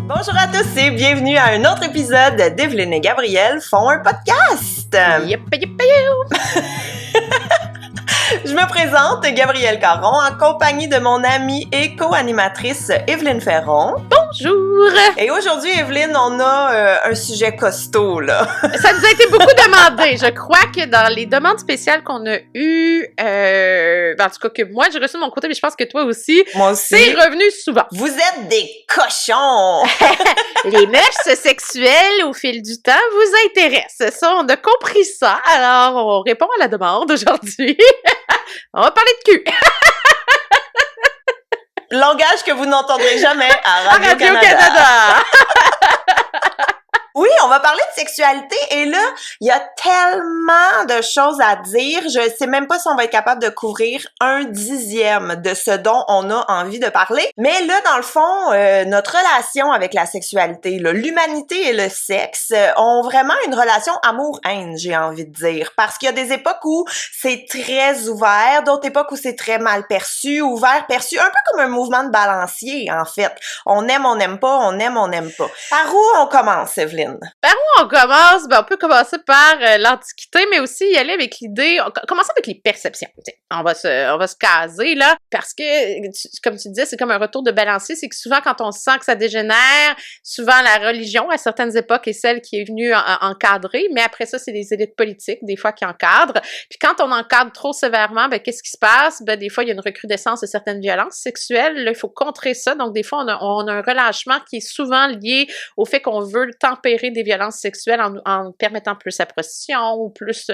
Bonjour à tous et bienvenue à un autre épisode d'Evelyne et Gabriel font un podcast. Je me présente, Gabrielle Caron, en compagnie de mon amie et co-animatrice Evelyne Ferron. Bonjour! Et aujourd'hui, Evelyne, on a un sujet costaud, là. Ça nous a été beaucoup demandé. Je crois que dans les demandes spéciales qu'on a eues, en tout cas que moi j'ai reçu de mon côté, mais je pense que toi aussi, Moi aussi. c'est revenu souvent. Vous êtes des cochons! Les mœurs sexuelles au fil du temps vous intéressent. Ça, on a compris ça. Alors, on répond à la demande aujourd'hui. On va parler de cul. Langage que vous n'entendrez jamais à Radio-Canada. Oui, on va parler de sexualité et là, il y a tellement de choses à dire. Je sais même pas si on va être capable de couvrir 1/10 de ce dont on a envie de parler. Mais là, dans le fond, notre relation avec la sexualité, là, l'humanité et le sexe ont vraiment une relation amour-haine, j'ai envie de dire. Parce qu'il y a des époques où c'est très ouvert, d'autres époques où c'est très mal perçu, ouvert, perçu, un peu comme un mouvement de balancier, en fait. On aime, on n'aime pas, on aime, on n'aime pas. Par où on commence, Evelyne? Par où on commence? Ben, on peut commencer par l'Antiquité, mais aussi y aller avec l'idée... Commencer avec les perceptions. T'sais, on va se caser, là, parce que, comme tu disais, c'est comme un retour de balancier. C'est que souvent, quand on sent que ça dégénère, souvent la religion, à certaines époques, est celle qui est venue encadrer, mais après ça, c'est les élites politiques, des fois, qui encadrent. Puis quand on encadre trop sévèrement, ben qu'est-ce qui se passe? Ben des fois, il y a une recrudescence de certaines violences sexuelles. Là, il faut contrer ça. Donc, des fois, on a un relâchement qui est souvent lié au fait qu'on veut tempérer des violences sexuelles en permettant plus la prostitution ou plus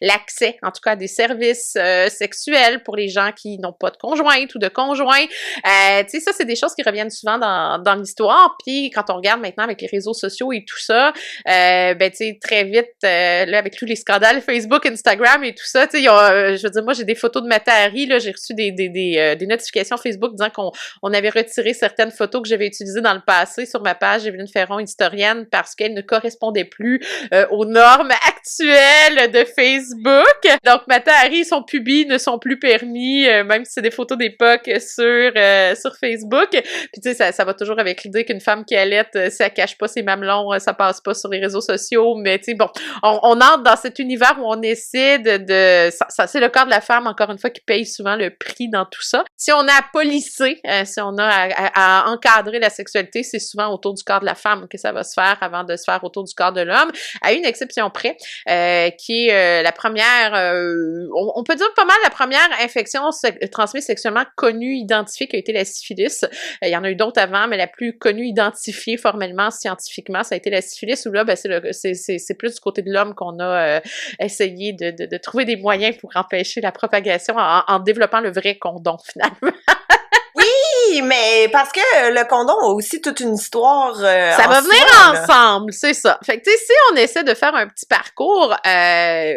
l'accès, en tout cas, à des services sexuels pour les gens qui n'ont pas de conjointe ou de conjoint. Tu sais, ça, c'est des choses qui reviennent souvent dans l'histoire. Puis, quand on regarde maintenant avec les réseaux sociaux et tout ça, ben, tu sais, très vite, là, avec tous les scandales Facebook, Instagram et tout ça, tu sais, je veux dire, moi, j'ai des photos de Mata Hari, là, j'ai reçu des notifications Facebook disant qu'on avait retiré certaines photos que j'avais utilisées dans le passé sur ma page Evelyne Ferron, historienne, parce qu'elles ne correspondaient plus aux normes actuelles de Facebook. Donc, Mata Hari, son pubis ne sont plus permis, même si c'est des photos d'époque sur Facebook. Puis, tu sais, ça va toujours avec l'idée qu'une femme qui allaite, si elle cache pas ses mamelons, ça passe pas sur les réseaux sociaux. Mais, tu sais, bon, on entre dans cet univers où on essaie ça, c'est le corps de la femme, encore une fois, qui paye souvent le prix dans tout ça. Si on a à polisser, si on a à encadrer la sexualité, c'est souvent autour du corps de la femme que ça va se faire avant de se faire autour du corps de l'homme, à une exception près, qui est la première, on peut dire pas mal la première infection transmise sexuellement connue, identifiée, qui a été la syphilis. Il y en a eu d'autres avant, mais la plus connue, identifiée formellement, scientifiquement, ça a été la syphilis, où là, ben, c'est plus du côté de l'homme qu'on a essayé de trouver des moyens pour empêcher la propagation en développant le vrai condom, finalement. Oui, mais parce que le condom a aussi toute une histoire. Ça va venir ensemble, c'est ça. Fait que, tu sais, si on essaie de faire un petit parcours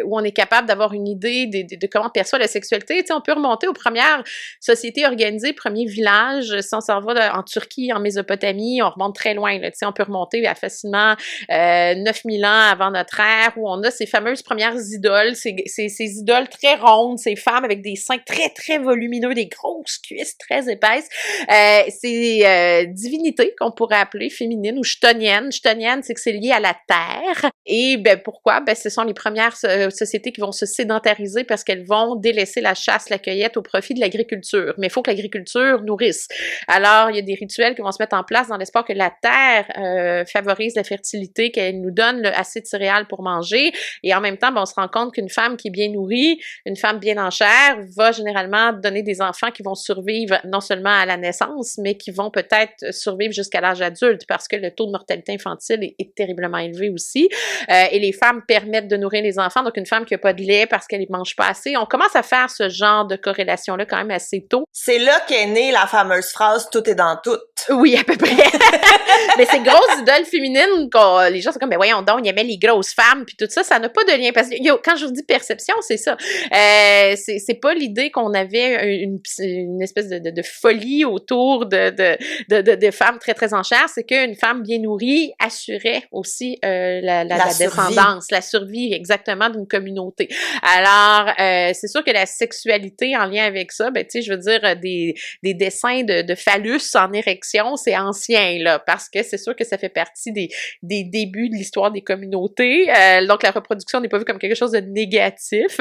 où on est capable d'avoir une idée de comment on perçoit la sexualité, tu sais, on peut remonter aux premières sociétés organisées, premiers villages. Si on s'en va en Turquie, en Mésopotamie, on remonte très loin, là. Tu sais, on peut remonter à facilement 9000 ans avant notre ère, où on a ces fameuses premières idoles, ces idoles très rondes, ces femmes avec des seins très, très volumineux, des grosses cuisses très épaisses. C'est divinité qu'on pourrait appeler féminine ou chtonienne. Chtonienne, c'est que c'est lié à la terre. Et ben pourquoi? Ben ce sont les premières sociétés qui vont se sédentariser parce qu'elles vont délaisser la chasse, la cueillette au profit de l'agriculture. Mais il faut que l'agriculture nourrisse. Alors, il y a des rituels qui vont se mettre en place dans l'espoir que la terre favorise la fertilité, qu'elle nous donne assez de céréales pour manger. Et en même temps, ben, on se rend compte qu'une femme qui est bien nourrie, une femme bien en chair, va généralement donner des enfants qui vont survivre non seulement à la naissance, mais qui vont peut-être survivre jusqu'à l'âge adulte parce que le taux de mortalité infantile est terriblement élevé aussi. Et les femmes permettent de nourrir les enfants. Donc, une femme qui n'a pas de lait parce qu'elle ne mange pas assez, on commence à faire ce genre de corrélation-là quand même assez tôt. C'est là qu'est née la fameuse phrase « tout est dans tout ». Oui, à peu près. Mais ces grosses idoles féminines, les gens sont comme, ben voyons donc, ils aimaient les grosses femmes, puis tout ça, ça n'a pas de lien. Parce que quand je vous dis perception, c'est ça. C'est pas l'idée qu'on avait une espèce de folie au autour de femmes très, très en chair, c'est qu'une femme bien nourrie assurait aussi la descendance, la survie exactement d'une communauté. Alors, c'est sûr que la sexualité en lien avec ça, ben, tu sais, je veux dire, des dessins de phallus en érection, c'est ancien, là, parce que c'est sûr que ça fait partie des débuts de l'histoire des communautés. Donc, la reproduction n'est pas vue comme quelque chose de négatif.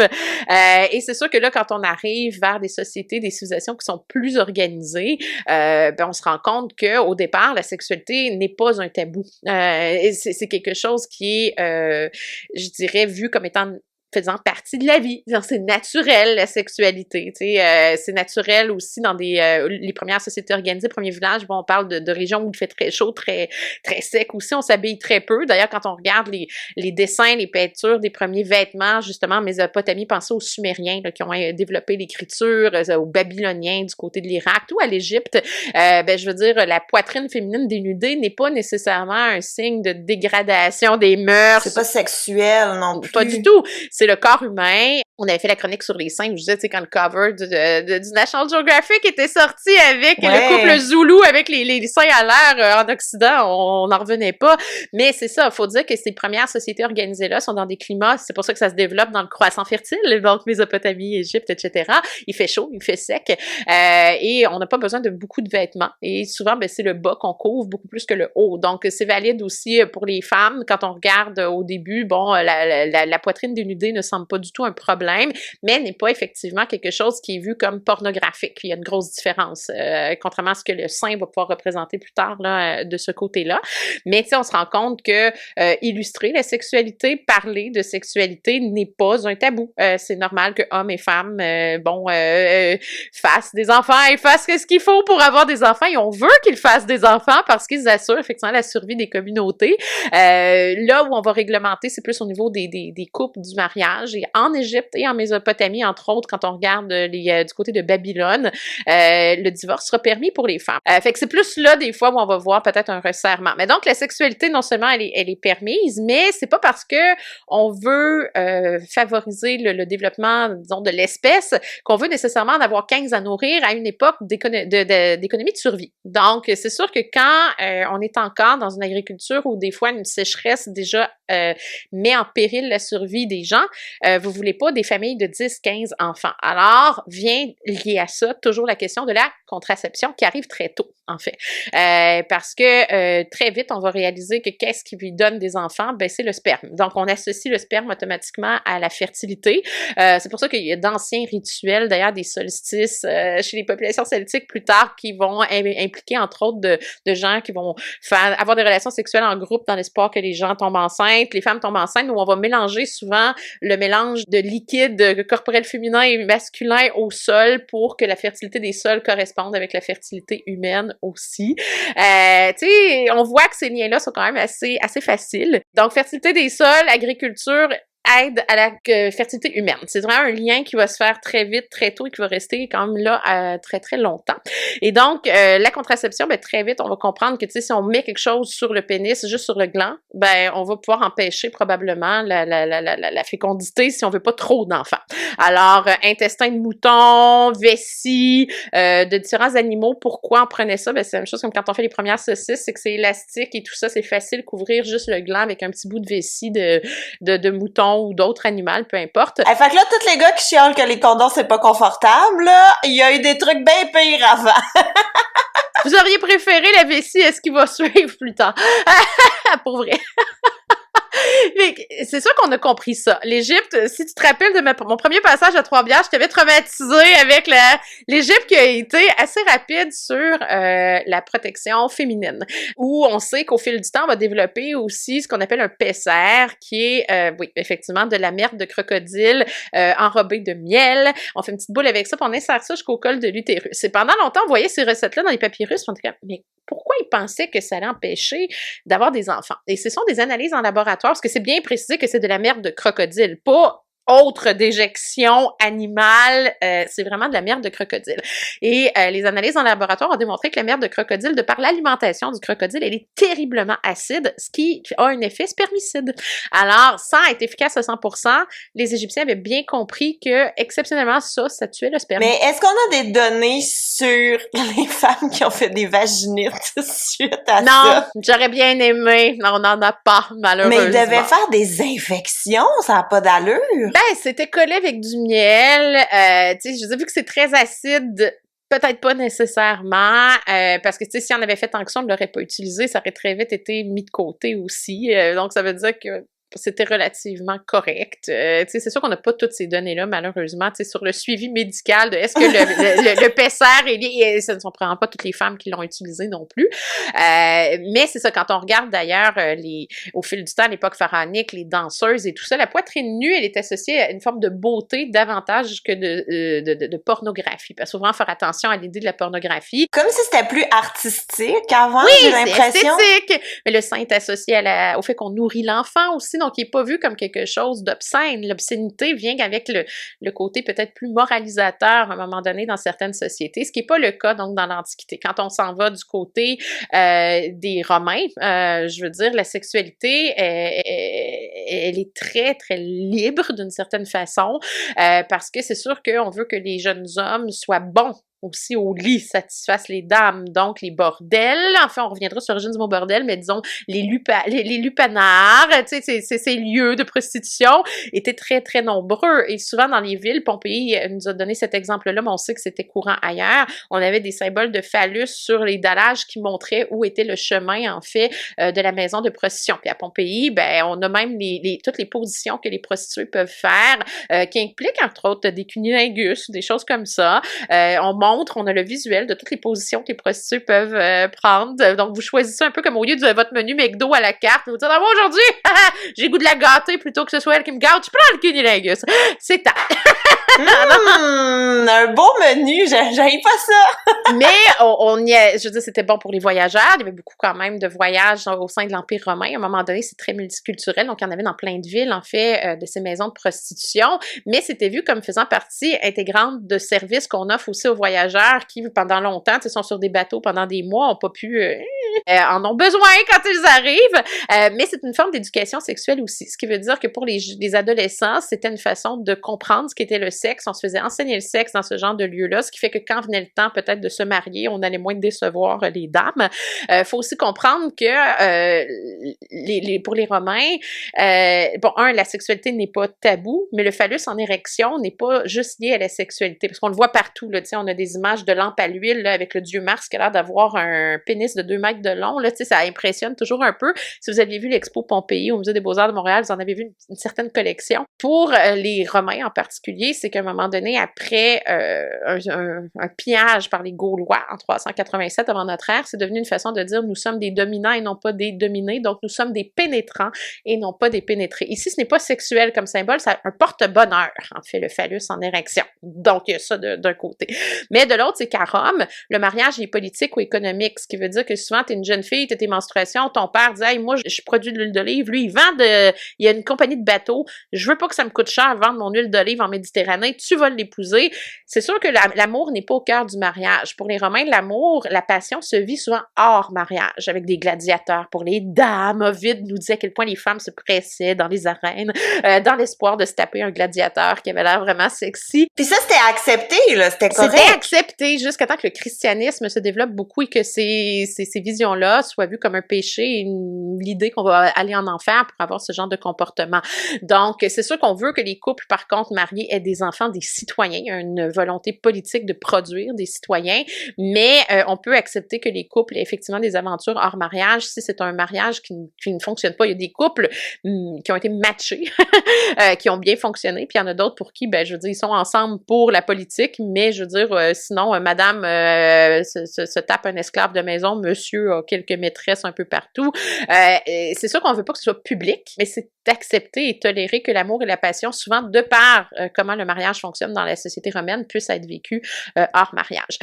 Et c'est sûr que là, quand on arrive vers des sociétés, des civilisations qui sont plus organisées, ben, on se rend compte que au départ, la sexualité n'est pas un tabou. C'est quelque chose qui est, je dirais, vu comme étant faisant partie de la vie. C'est naturel, la sexualité, tu sais, c'est naturel aussi dans les premières sociétés organisées, premiers villages, bon, on parle de régions où il fait très chaud, très, très sec aussi, on s'habille très peu. D'ailleurs, quand on regarde les dessins, les peintures des premiers vêtements, justement, en Mésopotamie, pensez aux Sumériens, là, qui ont développé l'écriture, aux Babyloniens du côté de l'Irak, ou à l'Égypte, ben, je veux dire, la poitrine féminine dénudée n'est pas nécessairement un signe de dégradation des mœurs. C'est pas sexuel non plus. Pas du tout. C'est le corps humain. On avait fait la chronique sur les seins. Je disais, tu sais, quand le cover du National Geographic était sorti avec le couple Zoulou avec les seins à l'air en Occident, on n'en revenait pas. Mais c'est ça, il faut dire que ces premières sociétés organisées-là sont dans des climats, c'est pour ça que ça se développe dans le croissant fertile, donc Mésopotamie, Égypte, etc. Il fait chaud, il fait sec, et on n'a pas besoin de beaucoup de vêtements. Et souvent, ben, c'est le bas qu'on couvre beaucoup plus que le haut. Donc, c'est valide aussi pour les femmes. Quand on regarde au début, bon, la poitrine dénudée ne semble pas du tout un problème, mais n'est pas effectivement quelque chose qui est vu comme pornographique. Il y a une grosse différence, contrairement à ce que le sein va pouvoir représenter plus tard là, de ce côté-là. Mais tu sais, on se rend compte que illustrer la sexualité, parler de sexualité n'est pas un tabou. C'est normal que hommes et femmes, fassent des enfants et fassent ce qu'il faut pour avoir des enfants. Et on veut qu'ils fassent des enfants parce qu'ils assurent effectivement la survie des communautés. Là où on va réglementer, c'est plus au niveau des couples, du mariage. Et en Égypte et en Mésopotamie, entre autres, quand on regarde du côté de Babylone, le divorce sera permis pour les femmes. Fait que c'est plus là, des fois, où on va voir peut-être un resserrement. Mais donc, la sexualité, non seulement elle est permise, mais c'est pas parce que on veut favoriser le développement, disons, de l'espèce qu'on veut nécessairement en avoir 15 à nourrir à une époque d'économie de survie. Donc, c'est sûr que quand on est encore dans une agriculture où des fois une sécheresse déjà met en péril la survie des gens, vous voulez pas des familles de 10, 15 enfants. Alors, vient lié à ça toujours la question de la contraception qui arrive très tôt, en fait. Parce que très vite, on va réaliser que qu'est-ce qui lui donne des enfants? Ben, c'est le sperme. Donc, on associe le sperme automatiquement à la fertilité. C'est pour ça qu'il y a d'anciens rituels, d'ailleurs, des solstices chez les populations celtiques plus tard qui vont impliquer, entre autres, de gens qui vont avoir des relations sexuelles en groupe dans l'espoir que les gens tombent enceintes, les femmes tombent enceintes, où on va mélanger souvent le mélange de liquide corporel féminin et masculin au sol pour que la fertilité des sols corresponde avec la fertilité humaine aussi. Tu sais, on voit que ces liens-là sont quand même assez faciles. Donc, fertilité des sols, agriculture, aide à la fertilité humaine. C'est vraiment un lien qui va se faire très vite, très tôt et qui va rester quand même là très, très longtemps. Et donc, la contraception, ben, très vite, on va comprendre que, tu sais, si on met quelque chose sur le pénis, juste sur le gland, ben, on va pouvoir empêcher probablement la fécondité si on veut pas trop d'enfants. Alors, intestin de mouton, vessie, de différents animaux, pourquoi on prenait ça? Ben, c'est la même chose comme quand on fait les premières saucisses, c'est que c'est élastique et tout ça, c'est facile couvrir juste le gland avec un petit bout de vessie de mouton ou d'autres animaux, peu importe. Fait que là, tous les gars qui chialent que les condoms, c'est pas confortable, là, il y a eu des trucs bien pires avant. Vous auriez préféré la vessie à ce qui va suivre plus tard. Pour vrai. Mais c'est sûr qu'on a compris ça. L'Égypte, si tu te rappelles de mon premier passage à Trois-Bières, je t'avais traumatisé avec l'Égypte qui a été assez rapide sur la protection féminine, où on sait qu'au fil du temps, on va développer aussi ce qu'on appelle un PCR, qui est, oui, effectivement, de la merde de crocodile enrobée de miel. On fait une petite boule avec ça, puis on insère ça jusqu'au col de l'utérus. Et pendant longtemps, on voyait ces recettes-là dans les papyrus, puis on était comme, mais pourquoi ils pensaient que ça allait empêcher d'avoir des enfants? Et ce sont des analyses en laboratoire, parce que c'est bien précisé que c'est de la merde de crocodile, pas autre déjection animale, c'est vraiment de la merde de crocodile. Et les analyses en laboratoire ont démontré que la merde de crocodile, de par l'alimentation du crocodile, elle est terriblement acide, ce qui a un effet spermicide. Alors, sans être efficace à 100%, les Égyptiens avaient bien compris que, exceptionnellement, ça tuait le sperme. Mais est-ce qu'on a des données sur les femmes qui ont fait des vaginites suite à Non, ça. j'aurais bien aimé. Non, on n'en a pas, malheureusement. Mais ils devaient faire des infections, ça n'a pas d'allure. Ben, c'était collé avec du miel. Tu sais, je vous ai vu que c'est très acide. Peut-être pas nécessairement, parce que, tu sais, si on avait fait tant que ça, on ne l'aurait pas utilisé, ça aurait très vite été mis de côté aussi. Donc, ça veut dire que c'était relativement correct. Tu sais, c'est sûr qu'on n'a pas toutes ces données-là, malheureusement. Tu sais, sur le suivi médical de est-ce que le PCR est lié, et ce ne sont probablement pas toutes les femmes qui l'ont utilisé non plus. Mais c'est ça, quand on regarde d'ailleurs au fil du temps, à l'époque pharaonique, les danseuses et tout ça, la poitrine nue, elle est associée à une forme de beauté davantage que de pornographie. Parce qu'il faut vraiment faire attention à l'idée de la pornographie. Comme si c'était plus artistique avant, oui, j'ai l'impression. C'est esthétique! Mais le sein est associé au fait qu'on nourrit l'enfant aussi, donc il n'est pas vu comme quelque chose d'obscène. L'obscénité vient avec le côté peut-être plus moralisateur à un moment donné dans certaines sociétés, ce qui n'est pas le cas donc dans l'Antiquité. Quand on s'en va du côté des Romains, je veux dire, la sexualité, elle est très, très libre d'une certaine façon, parce que c'est sûr qu'on veut que les jeunes hommes soient bons aussi au lit, satisfassent les dames, donc les bordels, enfin on reviendra sur l'origine du mot bordel, mais disons les lupanards, tu sais, ces lieux de prostitution étaient très très nombreux, et souvent dans les villes, Pompéi nous a donné cet exemple-là, mais on sait que c'était courant ailleurs, on avait des symboles de phallus sur les dallages qui montraient où était le chemin en fait de la maison de prostitution, puis à Pompéi, ben on a même toutes les positions que les prostituées peuvent faire, qui impliquent entre autres des cunnilingus, des choses comme ça, on a le visuel de toutes les positions que les prostituées peuvent prendre. Donc, vous choisissez un peu comme au lieu de votre menu McDo à la carte, vous dites, ah, moi, aujourd'hui, j'ai goût de la gâter plutôt que ce soit elle qui me gâte, je prends le cunnilingus. C'est ta. Un beau menu, j'aime pas ça. Mais on y est, je veux dire, c'était bon pour les voyageurs. Il y avait beaucoup quand même de voyages au sein de l'Empire romain. À un moment donné, c'est très multiculturel. Donc, il y en avait dans plein de villes, en fait, de ces maisons de prostitution. Mais c'était vu comme faisant partie intégrante de services qu'on offre aussi aux voyageurs qui, pendant longtemps, sont sur des bateaux pendant des mois, n'ont pas pu, en ont besoin quand ils arrivent. Mais c'est une forme d'éducation sexuelle aussi. Ce qui veut dire que pour les adolescents, c'était une façon de comprendre ce qu'était le sexe. On se faisait enseigner le sexe dans ce genre de lieu-là, ce qui fait que quand venait le temps peut-être de se marier, on allait moins décevoir les dames. Faut aussi comprendre que pour les Romains, la sexualité n'est pas tabou, mais le phallus en érection n'est pas juste lié à la sexualité, parce qu'on le voit partout, là, on a des images de lampe à l'huile là, avec le dieu Mars qui a l'air d'avoir un pénis de 2 mètres de long, là, ça impressionne toujours un peu. Si vous aviez vu l'expo Pompéi au Musée des Beaux-Arts de Montréal, vous en avez vu une certaine collection. Pour les Romains en particulier, c'est qu'à un moment donné, après un pillage par les Gaulois en 387 avant notre ère, c'est devenu une façon de dire nous sommes des dominants et non pas des dominés, donc nous sommes des pénétrants et non pas des pénétrés. Ici, ce n'est pas sexuel comme symbole, c'est un porte-bonheur, en fait, le phallus en érection. Donc, il y a ça d'un côté. Mais de l'autre, c'est qu'à Rome, le mariage est politique ou économique, ce qui veut dire que souvent, t'es une jeune fille, t'as tes menstruations, ton père dit « Hey, moi, je produis de l'huile d'olive. » Lui, il y a une compagnie de bateaux. Je veux pas que ça me coûte cher vendre mon huile d'olive en Méditerranée. Tu vas l'épouser. C'est sûr que l'amour n'est pas au cœur du mariage. Pour les Romains, l'amour, la passion se vit souvent hors mariage, avec des gladiateurs. Pour les dames, Ovide nous dit à quel point les femmes se pressaient dans les arènes, dans l'espoir de se taper un gladiateur qui avait l'air vraiment sexy. Puis ça, c'était accepté, là, c'était correct. C'était accepté jusqu'à temps que le christianisme se développe beaucoup et que ces visions-là soient vues comme un péché, l'idée qu'on va aller en enfer pour avoir ce genre de comportement. Donc, c'est sûr qu'on veut que les couples, par contre, mariés aient des enfants, des citoyens. Il y a une volonté politique de produire des citoyens, mais on peut accepter que les couples aient effectivement des aventures hors mariage si c'est un mariage qui ne fonctionne pas. Il y a des couples qui ont été matchés, qui ont bien fonctionné, puis il y en a d'autres pour qui, je veux dire, ils sont ensemble pour la politique, mais je veux dire, sinon, madame se tape un esclave de maison, monsieur a quelques maîtresses un peu partout. C'est sûr qu'on veut pas que ce soit public, mais c'est accepter et tolérer que l'amour et la passion, souvent de par comment le mariage fonctionne dans la société romaine, puissent être vécus hors mariage.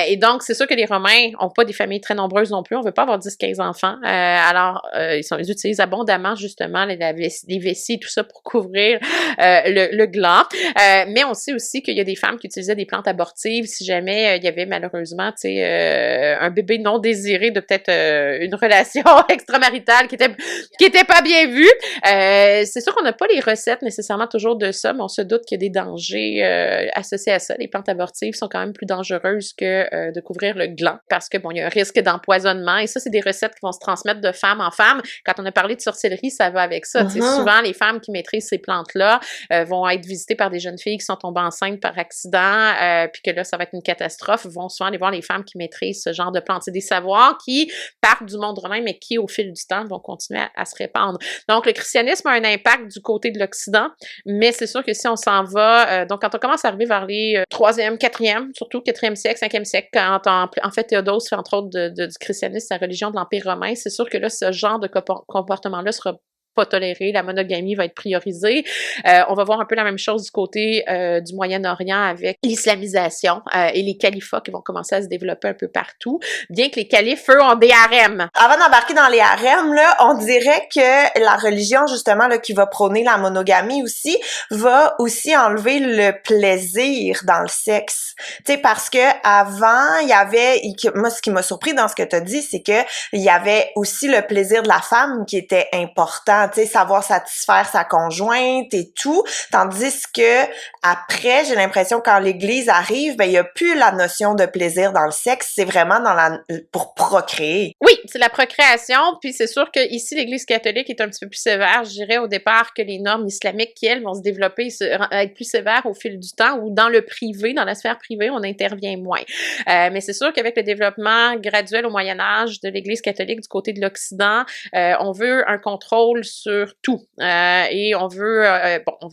Et donc, c'est sûr que les Romains n'ont pas des familles très nombreuses non plus. On veut pas avoir 10-15 enfants. Alors, ils utilisent abondamment, justement, les vessies, tout ça pour couvrir le gland. Mais on sait aussi qu'il y a des femmes qui utilisaient des plantes abortives si jamais il y avait malheureusement, un bébé non désiré de peut-être une relation extramaritale qui était pas bien vue. C'est sûr qu'on n'a pas les recettes nécessairement toujours de ça, mais on se doute qu'il y a des dangers associés à ça. Les plantes abortives sont quand même plus dangereuses que de couvrir le gland parce que bon, il y a un risque d'empoisonnement et ça, c'est des recettes qui vont se transmettre de femme en femme. Quand on a parlé de sorcellerie, ça va avec ça. Souvent, les femmes qui maîtrisent ces plantes-là vont être visitées par des jeunes filles qui sont tombées enceintes par accident, puis que là, ça va être une catastrophe, vont souvent aller voir les femmes qui maîtrisent ce genre de plantes. C'est des savoirs qui partent du monde romain, mais qui, au fil du temps, vont continuer à se répandre. Donc, le christianisme a un impact du côté de l'Occident, mais c'est sûr que si on s'en va, donc quand on commence à arriver vers les 3e, 4e, surtout 4e siècle, 5e siècle, quand en fait Théodose fait entre autres du christianisme sa religion de l'Empire romain, c'est sûr que là, ce genre de comportement-là sera pas toléré, la monogamie va être priorisée. On va voir un peu la même chose du côté du Moyen-Orient avec l'islamisation et les califats qui vont commencer à se développer un peu partout, bien que les califes, eux, ont des harems. Avant d'embarquer dans les harems, là, on dirait que la religion, justement, là, qui va prôner la monogamie aussi, va aussi enlever le plaisir dans le sexe. Tu sais, parce que avant, il y avait, moi, ce qui m'a surpris dans ce que tu as dit, c'est que il y avait aussi le plaisir de la femme qui était important. Tu sais, savoir satisfaire sa conjointe et tout, tandis que après, j'ai l'impression que quand l'Église arrive, ben il y a plus la notion de plaisir dans le sexe, c'est vraiment pour procréer. Oui, c'est la procréation, puis c'est sûr que ici l'Église catholique est un petit peu plus sévère, je dirais au départ que les normes islamiques qui elles vont se développer, être plus sévères au fil du temps, ou dans le privé, dans la sphère privée, on intervient moins. Mais c'est sûr qu'avec le développement graduel au Moyen Âge de l'Église catholique du côté de l'Occident, on veut un contrôle sur tout. Et on veut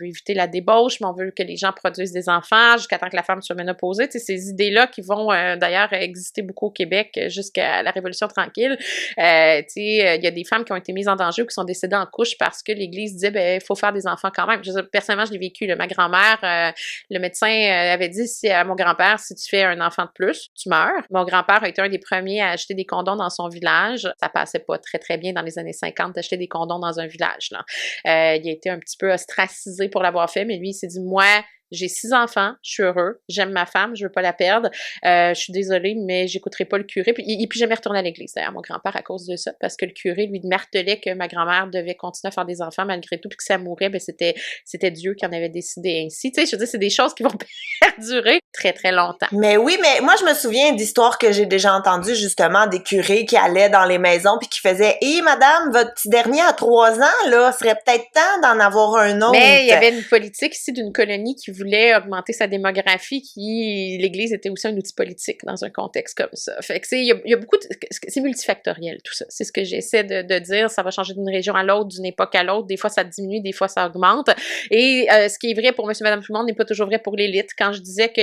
éviter la débauche, mais on veut que les gens produisent des enfants jusqu'à temps que la femme soit ménopausée. Tu sais, ces idées-là qui vont d'ailleurs exister beaucoup au Québec jusqu'à la Révolution tranquille. Tu sais, il y a des femmes qui ont été mises en danger ou qui sont décédées en couche parce que l'Église disait, ben, il faut faire des enfants quand même. Personnellement, je l'ai vécu. Là. Ma grand-mère, le médecin avait dit à mon grand-père, si tu fais un enfant de plus, tu meurs. Mon grand-père a été un des premiers à acheter des condoms dans son village. Ça passait pas très, très bien dans les années 50 d'acheter des condoms dans un village. Là. Il a été un petit peu ostracisé pour l'avoir fait, mais lui, il s'est dit, moi, j'ai 6 enfants, je suis heureux, j'aime ma femme, je veux pas la perdre, je suis désolée, mais j'écouterai pas le curé. Puis il est plus jamais retourné à l'église, d'ailleurs, mon grand-père, à cause de ça, parce que le curé lui martelait que ma grand-mère devait continuer à faire des enfants malgré tout, puis que ça mourait, ben c'était Dieu qui en avait décidé ainsi. Tu sais, je veux dire, c'est des choses qui vont perdurer très, très longtemps. Mais oui, mais moi, je me souviens d'histoires que j'ai déjà entendues, justement, des curés qui allaient dans les maisons puis qui faisaient « Hé, madame, votre petit dernier à 3 ans, là, serait peut-être temps d'en avoir un autre. » Mais il y avait une politique ici d'une colonie qui voulait augmenter sa démographie, l'Église était aussi un outil politique dans un contexte comme ça. Fait que il y a beaucoup c'est multifactoriel tout ça. C'est ce que j'essaie de dire. Ça va changer d'une région à l'autre, d'une époque à l'autre. Des fois, ça diminue, des fois, ça augmente. Et ce qui est vrai pour monsieur, madame, tout le monde n'est pas toujours vrai pour l'élite. Quand je disais que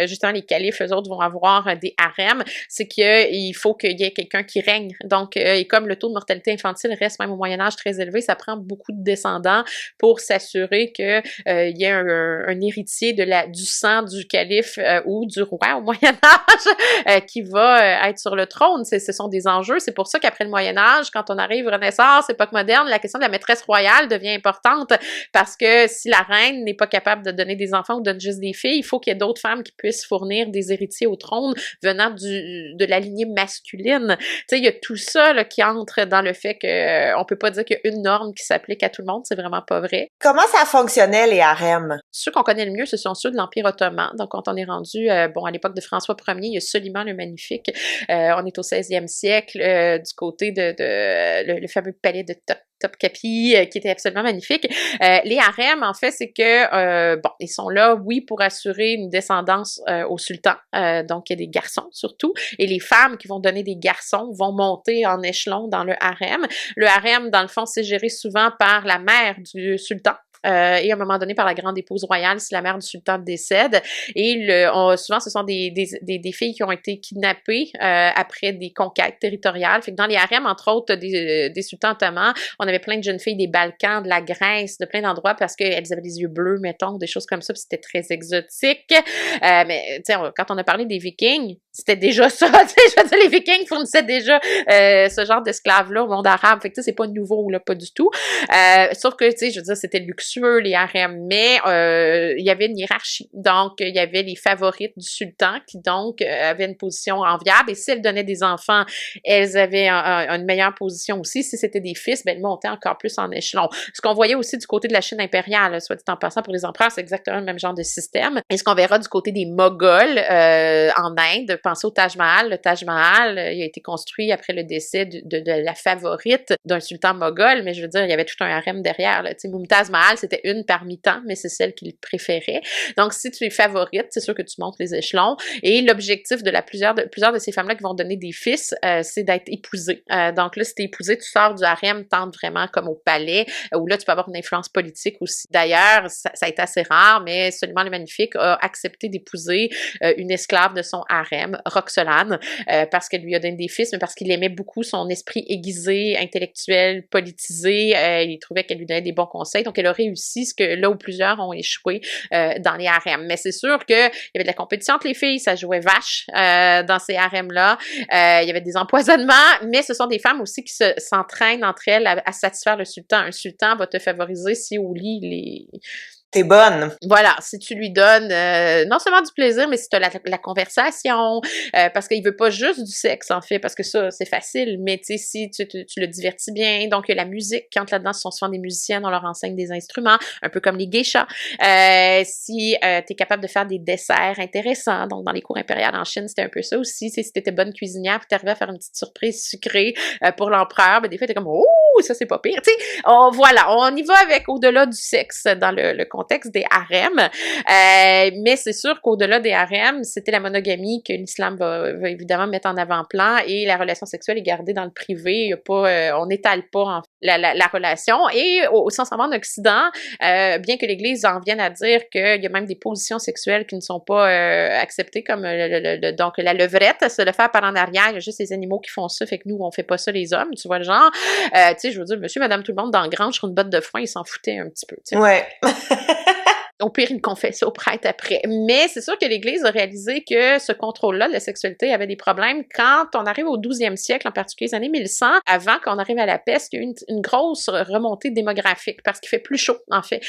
justement, les califes, eux autres, vont avoir des harems, c'est qu'il faut qu'il y ait quelqu'un qui règne. Donc, et comme le taux de mortalité infantile reste même au Moyen-Âge très élevé, ça prend beaucoup de descendants pour s'assurer que il y ait un héritier du sang du calife ou du roi au Moyen-Âge qui va être sur le trône. Ce sont des enjeux. C'est pour ça qu'après le Moyen-Âge, quand on arrive Renaissance, époque moderne, la question de la maîtresse royale devient importante parce que si la reine n'est pas capable de donner des enfants ou donne juste des filles, il faut qu'il y ait d'autres femmes qui puissent fournir des héritiers au trône venant de la lignée masculine. Tu sais, il y a tout ça là, qui entre dans le fait qu'on peut pas dire qu'il y a une norme qui s'applique à tout le monde. C'est vraiment pas vrai. Comment ça fonctionnait, les harems? Ceux qu'on connaît le mieux, ce sont ceux de l'Empire ottoman. Donc, quand on est rendu, à l'époque de François Ier, il y a Soliman le Magnifique. On est au 16e siècle, du côté le fameux palais de Topkapi, qui était absolument magnifique. Les harems, en fait, c'est que, ils sont là, oui, pour assurer une descendance au sultan. Donc, il y a des garçons, surtout. Et les femmes qui vont donner des garçons vont monter en échelon dans le harem. Le harem, dans le fond, c'est géré souvent par la mère du sultan. Et à un moment donné par la grande épouse royale si la mère du sultan décède. Et souvent, ce sont des filles qui ont été kidnappées après des conquêtes territoriales. Fait que dans les harems, entre autres, des sultans ottomans, on avait plein de jeunes filles des Balkans, de la Grèce, de plein d'endroits parce qu'elles avaient les yeux bleus, mettons, des choses comme ça, puis c'était très exotique. Mais tu sais, quand on a parlé des Vikings, c'était déjà ça, tu sais, je veux dire, les Vikings fournissaient déjà ce genre d'esclaves-là au monde arabe, fait que tu sais, c'est pas nouveau, là, pas du tout. Sauf que, tu sais, je veux dire, c'était luxueux, les harems, mais il y avait une hiérarchie. Donc, il y avait les favorites du sultan qui, donc, avaient une position enviable, et si elles donnaient des enfants, elles avaient une meilleure position aussi. Si c'était des fils, ben, elles montaient encore plus en échelon. Ce qu'on voyait aussi du côté de la Chine impériale, soit dit en passant, pour les empereurs, c'est exactement le même genre de système. Et ce qu'on verra du côté des Moghols en Inde, pensez au Taj Mahal. Le Taj Mahal, il a été construit après le décès de la favorite d'un sultan moghol, mais je veux dire, il y avait tout un harem derrière. Tu sais, Mumtaz Mahal, c'était une parmi tant, mais c'est celle qu'il préférait. Donc, si tu es favorite, c'est sûr que tu montes les échelons. Et l'objectif de plusieurs de ces femmes-là qui vont donner des fils, c'est d'être épousées. Donc là, si t'es épousée, tu sors du harem, tentes vraiment comme au palais, où là, tu peux avoir une influence politique aussi. D'ailleurs, ça a été assez rare, mais Soliman le Magnifique a accepté d'épouser une esclave de son harem, Roxolane, parce qu'elle lui a donné des fils, mais parce qu'il aimait beaucoup son esprit aiguisé, intellectuel, politisé. Il trouvait qu'elle lui donnait des bons conseils. Donc, elle a réussi ce que là où plusieurs ont échoué dans les harems. Mais c'est sûr qu'il y avait de la compétition entre les filles, ça jouait vache dans ces harems-là. Il y avait des empoisonnements, mais ce sont des femmes aussi qui s'entraînent entre elles à satisfaire le sultan. Un sultan va te favoriser si au lit T'es bonne. Voilà, si tu lui donnes non seulement du plaisir, mais si tu as la conversation, parce qu'il veut pas juste du sexe, en fait, parce que ça, c'est facile, mais tu sais, si tu le divertis bien, donc il y a la musique, quand là-dedans, ce sont souvent des musiciennes, on leur enseigne des instruments, un peu comme les geishas. Si tu es capable de faire des desserts intéressants, donc dans les cours impériales en Chine, c'était un peu ça aussi, tu sais, si t'étais bonne cuisinière, puis t'arrivais à faire une petite surprise sucrée pour l'empereur, ben des fois, t'es comme « Oh, ça, c'est pas pire! » Tu sais, voilà, on y va avec au-delà du sexe dans le contexte des harems, mais c'est sûr qu'au-delà des harems, c'était la monogamie que l'islam va évidemment mettre en avant-plan, et la relation sexuelle est gardée dans le privé. Il y a pas, on n'étale pas la relation. Et au sens en Occident, bien que l'Église en vienne à dire qu'il y a même des positions sexuelles qui ne sont pas acceptées, comme donc la levrette, se le faire par en arrière, il y a juste les animaux qui font ça, fait que nous, on fait pas ça les hommes, tu vois le genre. Tu sais, je veux dire, monsieur, madame, tout le monde dans le grange sur une botte de foin, ils s'en foutaient un petit peu, tu sais. Ouais. Au pire, une confession au prêtre après. Mais c'est sûr que l'Église a réalisé que ce contrôle-là de la sexualité avait des problèmes quand on arrive au 12e siècle, en particulier les années 1100, avant qu'on arrive à la peste, il y a eu une grosse remontée démographique parce qu'il fait plus chaud, en fait.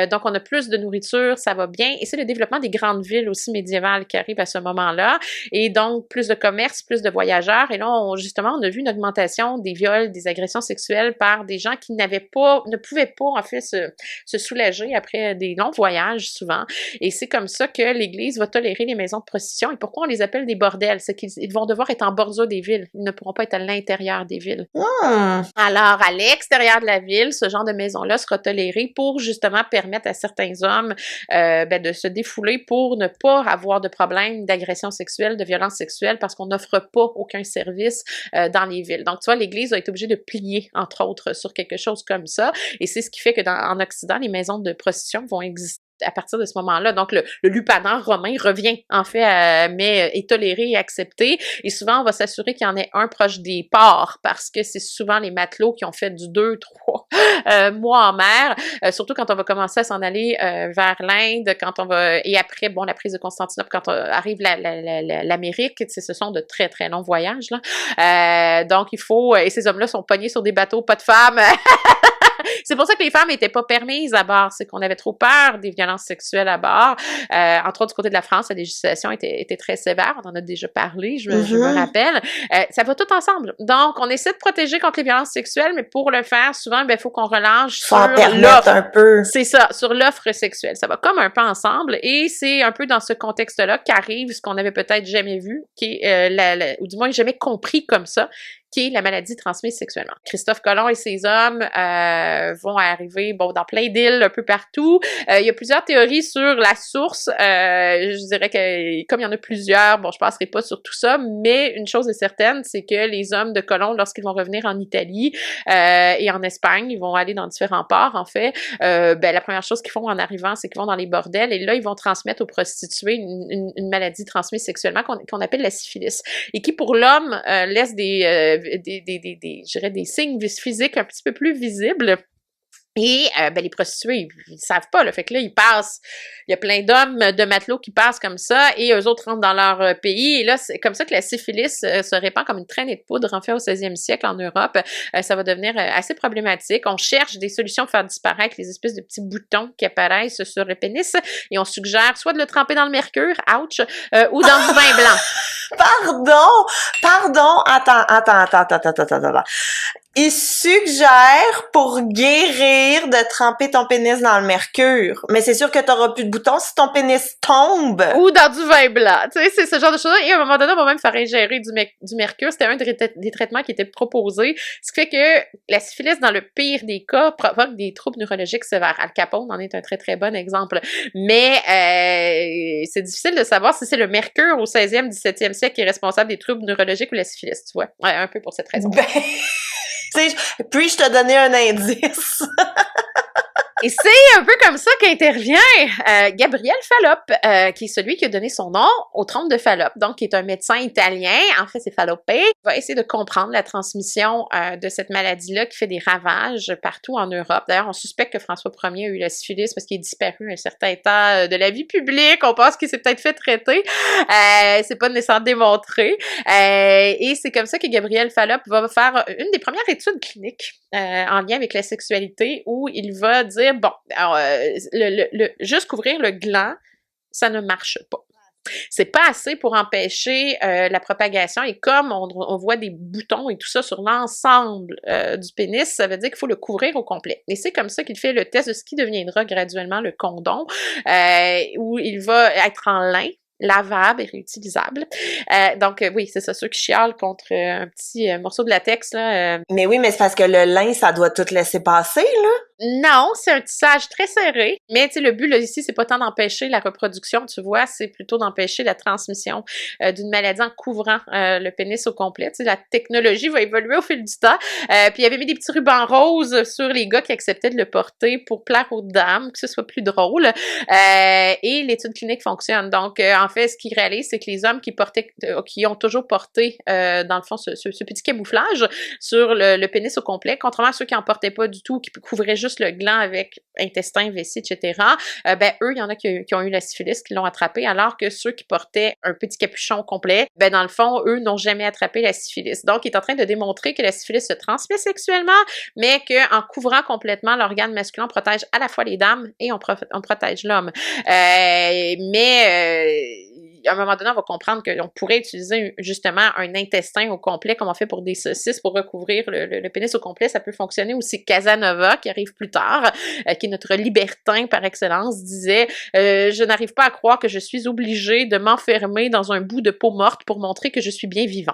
Donc, on a plus de nourriture, ça va bien. Et c'est le développement des grandes villes aussi médiévales qui arrive à ce moment-là. Et donc, plus de commerce, plus de voyageurs. Et là, justement, on a vu une augmentation des viols, des agressions sexuelles par des gens qui ne pouvaient pas, en fait, se soulager après des longs voyages, souvent. Et c'est comme ça que l'Église va tolérer les maisons de prostitution. Et pourquoi on les appelle des bordels? C'est qu'ils vont devoir être en bordure des villes. Ils ne pourront pas être à l'intérieur des villes. Alors, à l'extérieur de la ville, ce genre de maison-là sera toléré pour justement permettre à certains hommes de se défouler pour ne pas avoir de problème d'agression sexuelle, de violence sexuelle, parce qu'on n'offre pas aucun service dans les villes. Donc, tu vois, l'Église a été obligée de plier, entre autres, sur quelque chose comme ça. Et c'est ce qui fait que en Occident, les maisons de prostitution vont exister à partir de ce moment-là. Donc, le lupanar romain revient, en fait, mais est toléré et accepté. Et souvent, on va s'assurer qu'il y en ait un proche des ports, parce que c'est souvent les matelots qui ont fait du 2-3 mois en mer, surtout quand on va commencer à s'en aller vers l'Inde, et après, bon, la prise de Constantinople, quand arrive l'Amérique, ce sont de très, très longs voyages, là. Donc, et ces hommes-là sont pognés sur des bateaux, pas de femmes. C'est pour ça que les femmes n'étaient pas permises à bord, c'est qu'on avait trop peur des violences sexuelles à bord. Entre autres, du côté de la France, la législation était très sévère, on en a déjà parlé, je me rappelle. Ça va tout ensemble. Donc, on essaie de protéger contre les violences sexuelles, mais pour le faire, souvent, il faut qu'on relâche sur l'offre. Un peu. C'est ça, sur l'offre sexuelle. Ça va comme un peu ensemble, et c'est un peu dans ce contexte-là qu'arrive ce qu'on avait peut-être jamais vu, qui est ou du moins jamais compris comme ça, qui est la maladie transmise sexuellement. Christophe Colomb et ses hommes vont arriver dans plein d'îles un peu partout. Il y a plusieurs théories sur la source. Je dirais que comme il y en a plusieurs, je passerai pas sur tout ça, mais une chose est certaine, c'est que les hommes de Colomb, lorsqu'ils vont revenir en Italie et en Espagne, ils vont aller dans différents ports, en fait, la première chose qu'ils font en arrivant, c'est qu'ils vont dans les bordels, et là, ils vont transmettre aux prostituées une maladie transmise sexuellement qu'on appelle la syphilis, et qui, pour l'homme, laisse je dirais des signes physiques un petit peu plus visibles. Et les prostituées, ils savent pas, là. Fait que là, ils passent. Il y a plein d'hommes, de matelots qui passent comme ça, et eux autres rentrent dans leur pays. Et là, c'est comme ça que la syphilis se répand comme une traînée de poudre, en fait, au 16e siècle en Europe. Ça va devenir assez problématique. On cherche des solutions pour faire disparaître les espèces de petits boutons qui apparaissent sur le pénis, et on suggère soit de le tremper dans le mercure, ouch, ou dans du vin blanc. Pardon, attends. Il suggère pour guérir de tremper ton pénis dans le mercure. Mais c'est sûr que t'auras plus de boutons si ton pénis tombe. Ou dans du vin blanc. Tu sais, c'est ce genre de choses. Et à un moment donné, on va même faire ingérer du mercure. C'était un des traitements qui était proposé. Ce qui fait que la syphilis, dans le pire des cas, provoque des troubles neurologiques sévères. Al Capone en est un très, très bon exemple. Mais c'est difficile de savoir si c'est le mercure au 16e, 17e siècle qui est responsable des troubles neurologiques ou la syphilis, tu vois. Ouais, un peu pour cette raison. Puis-je te donner un indice? Et c'est un peu comme ça qu'intervient Gabriel Fallope, qui est celui qui a donné son nom au trompe de Fallope, donc qui est un médecin italien, en fait c'est Fallope, va essayer de comprendre la transmission de cette maladie-là qui fait des ravages partout en Europe. D'ailleurs, on suspecte que François Ier a eu la syphilis parce qu'il est disparu à un certain temps de la vie publique, on pense qu'il s'est peut-être fait traiter, c'est pas nécessairement démontré, et c'est comme ça que Gabriel Fallope va faire une des premières études cliniques en lien avec la sexualité, où il va dire, bon, alors, juste couvrir le gland, ça ne marche pas. C'est pas assez pour empêcher la propagation, et comme on voit des boutons et tout ça sur l'ensemble du pénis, ça veut dire qu'il faut le couvrir au complet. Et c'est comme ça qu'il fait le test de ce qui deviendra graduellement le condom, où il va être en lin, lavable et réutilisable. Donc, oui, c'est ça, ceux qui chialent contre un petit morceau de latex, là. Mais oui, mais c'est parce que le lin, ça doit tout laisser passer, là. Non, c'est un tissage très serré, mais tu sais, le but là ici, c'est pas tant d'empêcher la reproduction, tu vois, c'est plutôt d'empêcher la transmission d'une maladie en couvrant le pénis au complet. Tu sais, la technologie va évoluer au fil du temps. Puis il avait mis des petits rubans roses sur les gars qui acceptaient de le porter pour plaire aux dames, que ce soit plus drôle. Et l'étude clinique fonctionne. Donc, en fait, ce qu'ils réalisent, c'est que les hommes qui ont toujours porté, dans le fond, ce petit camouflage sur le pénis au complet, contrairement à ceux qui en portaient pas du tout, qui couvraient juste le gland avec intestin, vessie, etc., eux, il y en a qui ont eu la syphilis, qui l'ont attrapé, alors que ceux qui portaient un petit capuchon complet, dans le fond, eux n'ont jamais attrapé la syphilis. Donc, il est en train de démontrer que la syphilis se transmet sexuellement, mais qu'en couvrant complètement l'organe masculin, on protège à la fois les dames et on protège l'homme. À un moment donné, on va comprendre qu'on pourrait utiliser justement un intestin au complet, comme on fait pour des saucisses, pour recouvrir le pénis au complet. Ça peut fonctionner aussi. Casanova, qui arrive plus tard, qui est notre libertin par excellence, disait « Je n'arrive pas à croire que je suis obligée de m'enfermer dans un bout de peau morte pour montrer que je suis bien vivant. »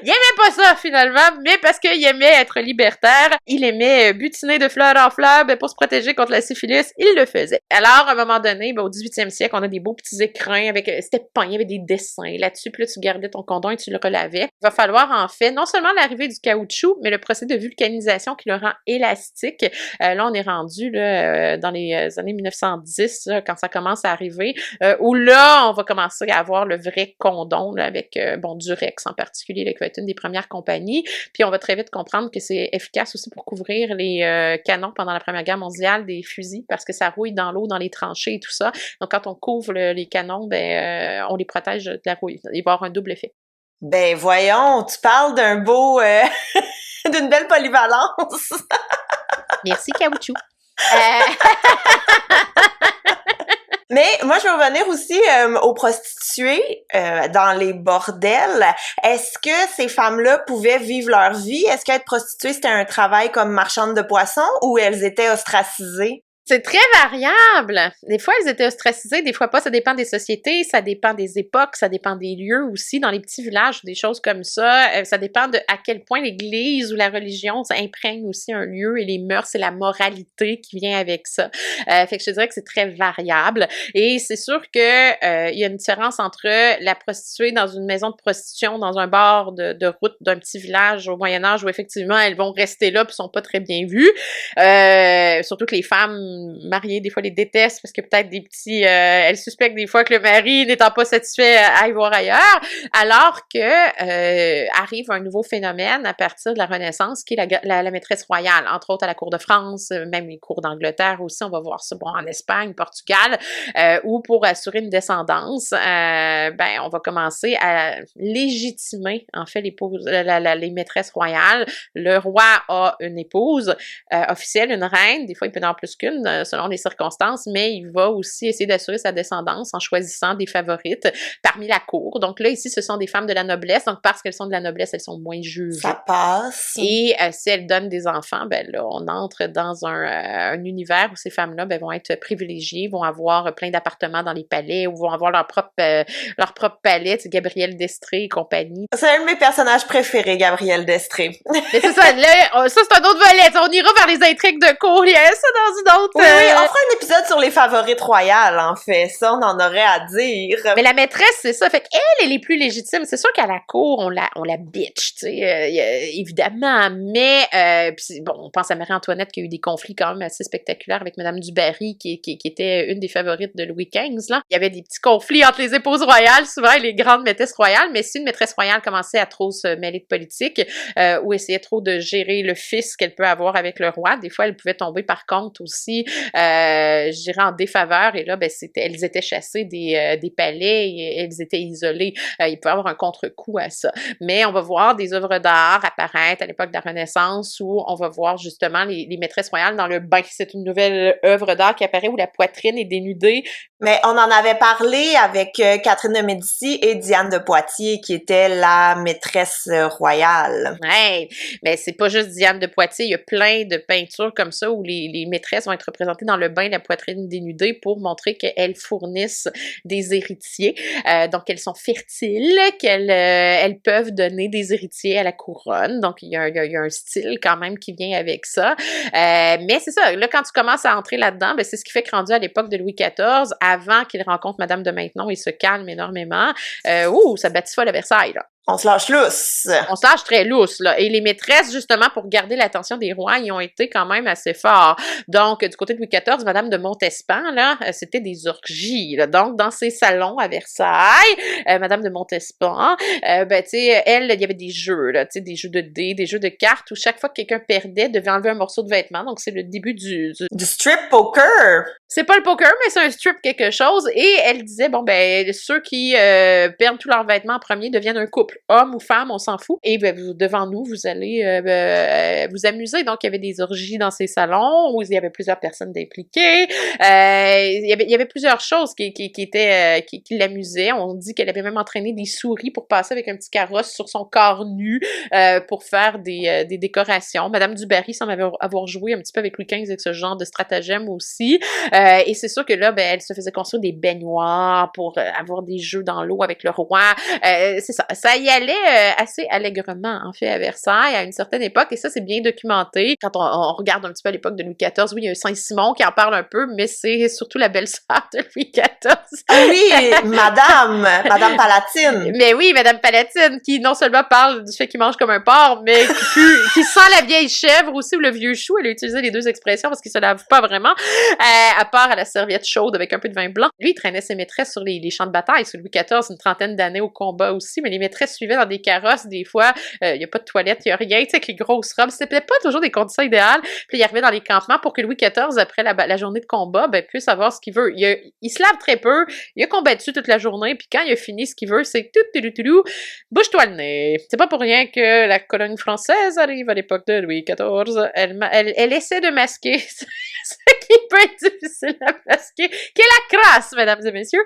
Il aimait pas ça, finalement, mais parce qu'il aimait être libertaire, il aimait butiner de fleur en fleur, pour se protéger contre la syphilis, il le faisait. Alors, à un moment donné, au 18e siècle, on a des beaux petits écrins avec, c'était peint, il y avait des dessins là-dessus, puis là, tu gardais ton condom et tu le relavais. Il va falloir, en fait, non seulement l'arrivée du caoutchouc, mais le procédé de vulcanisation qui le rend élastique. Là, on est rendu, là, dans les années 1910, là, quand ça commence à arriver, où là, on va commencer à avoir le vrai condom, là, avec, Durex en particulier, là, qui va être une des premières compagnies. Puis on va très vite comprendre que c'est efficace aussi pour couvrir les canons pendant la Première Guerre mondiale des fusils, parce que ça rouille dans l'eau, dans les tranchées et tout ça. Donc quand on couvre les canons, on les protège de la rouille. Il va y avoir un double effet. Ben voyons, tu parles d'un beau... d'une belle polyvalence. Merci, caoutchouc. Mais moi, je veux revenir aussi aux prostituées dans les bordels. Est-ce que ces femmes-là pouvaient vivre leur vie? Est-ce qu'être prostituée, c'était un travail comme marchande de poissons, ou elles étaient ostracisées? C'est très variable. Des fois, elles étaient ostracisées, des fois pas. Ça dépend des sociétés, ça dépend des époques, ça dépend des lieux aussi. Dans les petits villages, des choses comme ça, ça dépend de à quel point l'Église ou la religion ça imprègne aussi un lieu, et les mœurs et la moralité qui vient avec ça. Fait que je te dirais que c'est très variable. Et c'est sûr que il y a une différence entre la prostituée dans une maison de prostitution, dans un bar de route d'un petit village au Moyen-Âge, où effectivement elles vont rester là puis sont pas très bien vues. Surtout que les femmes personnes mariées, des fois, les détestent parce que peut-être des petits... elles suspectent des fois que le mari, n'étant pas satisfait, aille voir ailleurs, alors que arrive un nouveau phénomène à partir de la Renaissance, qui est la maîtresse royale, entre autres à la cour de France, même les cours d'Angleterre aussi, on va voir ça, bon, en Espagne, Portugal, où pour assurer une descendance, ben, on va commencer à légitimer, en fait, les maîtresses royales. Le roi a une épouse officielle, une reine, des fois il peut en avoir plus qu'une, selon les circonstances, mais il va aussi essayer d'assurer sa descendance en choisissant des favorites parmi la cour. Donc là, ici, ce sont des femmes de la noblesse, donc parce qu'elles sont de la noblesse, elles sont moins jugées. Ça passe. Et si elles donnent des enfants, ben là, on entre dans un univers où ces femmes-là ben, vont être privilégiées, vont avoir plein d'appartements dans les palais, ou vont avoir leur propre palais, tu sais, Gabrielle d'Estrée et compagnie. C'est un de mes personnages préférés, Gabrielle d'Estrée. Mais c'est ça, là, ça c'est un autre volet, on ira vers les intrigues de cour, il y a ça dans une autre... Oui, on fera un épisode sur les favorites royales, en fait, ça, on en aurait à dire. Mais la maîtresse, c'est ça, fait qu'elle est plus légitime, c'est sûr qu'à la cour, on la bitch, tu sais, évidemment, mais, pis, bon, on pense à Marie-Antoinette qui a eu des conflits quand même assez spectaculaires avec Madame du Barry, qui était une des favorites de Louis XV, là. Il y avait des petits conflits entre les épouses royales, souvent, et les grandes maîtresses royales, mais si une maîtresse royale commençait à trop se mêler de politique, ou essayait trop de gérer le fils qu'elle peut avoir avec le roi, des fois, elle pouvait tomber, par contre, aussi, je dirais, en défaveur, et là, ben, elles étaient chassées des palais, et elles étaient isolées. Il peut y avoir un contre-coup à ça. Mais on va voir des œuvres d'art apparaître à l'époque de la Renaissance où on va voir justement les maîtresses royales dans le bain. C'est une nouvelle œuvre d'art qui apparaît où la poitrine est dénudée. Mais on en avait parlé avec Catherine de Médicis et Diane de Poitiers, qui était la maîtresse royale. Ouais, mais c'est pas juste Diane de Poitiers, il y a plein de peintures comme ça où les maîtresses vont être représentées dans le bain, la poitrine dénudée, pour montrer qu'elles fournissent des héritiers. Donc, elles sont fertiles, elles peuvent donner des héritiers à la couronne. Donc, il y a un style quand même qui vient avec ça. Mais c'est ça, là, quand tu commences à entrer là-dedans, ben, c'est ce qui fait que rendu à l'époque de Louis XIV, avant qu'il rencontre Madame de Maintenon, il se calme énormément. Ça batifole à Versailles, là. On se lâche lousse. On se lâche très lousse, là. Et les maîtresses, justement, pour garder l'attention des rois, ils ont été quand même assez forts. Donc, du côté de Louis XIV, Madame de Montespan, là, c'était des orgies, là. Donc, dans ses salons à Versailles, Madame de Montespan, ben, tu sais, elle, il y avait des jeux, là, tu sais, des jeux de dés, des jeux de cartes, où chaque fois que quelqu'un perdait, devait enlever un morceau de vêtement. Donc, c'est le début du strip poker. C'est pas le poker, mais c'est un strip quelque chose. Et elle disait, bon, ben, ceux qui perdent tous leurs vêtements en premier deviennent un couple. Homme ou femme, on s'en fout. Et ben, devant nous, vous allez vous amuser. Donc, il y avait des orgies dans ces salons où il y avait plusieurs personnes impliquées. Il y avait plusieurs choses qui l'amusaient. On dit qu'elle avait même entraîné des souris pour passer avec un petit carrosse sur son corps nu pour faire des décorations. Madame du Barry semble avoir joué un petit peu avec Louis XV avec ce genre de stratagème aussi. Et c'est sûr que là, ben, elle se faisait construire des baignoires pour avoir des jeux dans l'eau avec le roi. C'est ça. Ça y allait assez allègrement, en fait, à Versailles, à une certaine époque, et ça, c'est bien documenté. Quand on regarde un petit peu à l'époque de Louis XIV, oui, il y a Saint-Simon qui en parle un peu, mais c'est surtout la belle-sœur de Louis XIV. Ah oui, Madame Palatine. Mais oui, Madame Palatine, qui non seulement parle du fait qu'il mange comme un porc, mais qui sent la vieille chèvre aussi, ou le vieux chou. Elle a utilisé les deux expressions parce qu'il se lave pas vraiment, à part à la serviette chaude avec un peu de vin blanc. Lui, il traînait ses maîtresses sur les champs de bataille. Sur Louis XIV, une trentaine d'années au combat aussi, mais les maîtresses suivaient dans des carrosses, des fois, il y a pas de toilette, il y a rien, tu sais, avec les grosses robes. C'était peut-être pas toujours des conditions idéales. Puis il arrivait dans les campements pour que Louis XIV, après la journée de combat, ben, puisse avoir ce qu'il veut. Il se lave très peu, il a combattu toute la journée, puis quand il a fini, ce qu'il veut, c'est bouge-toi le nez. C'est pas pour rien que la colonie française arrive à l'époque de Louis XIV. Elle essaie de masquer ce qui peut être difficile à masquer, qui est la crasse, mesdames et messieurs.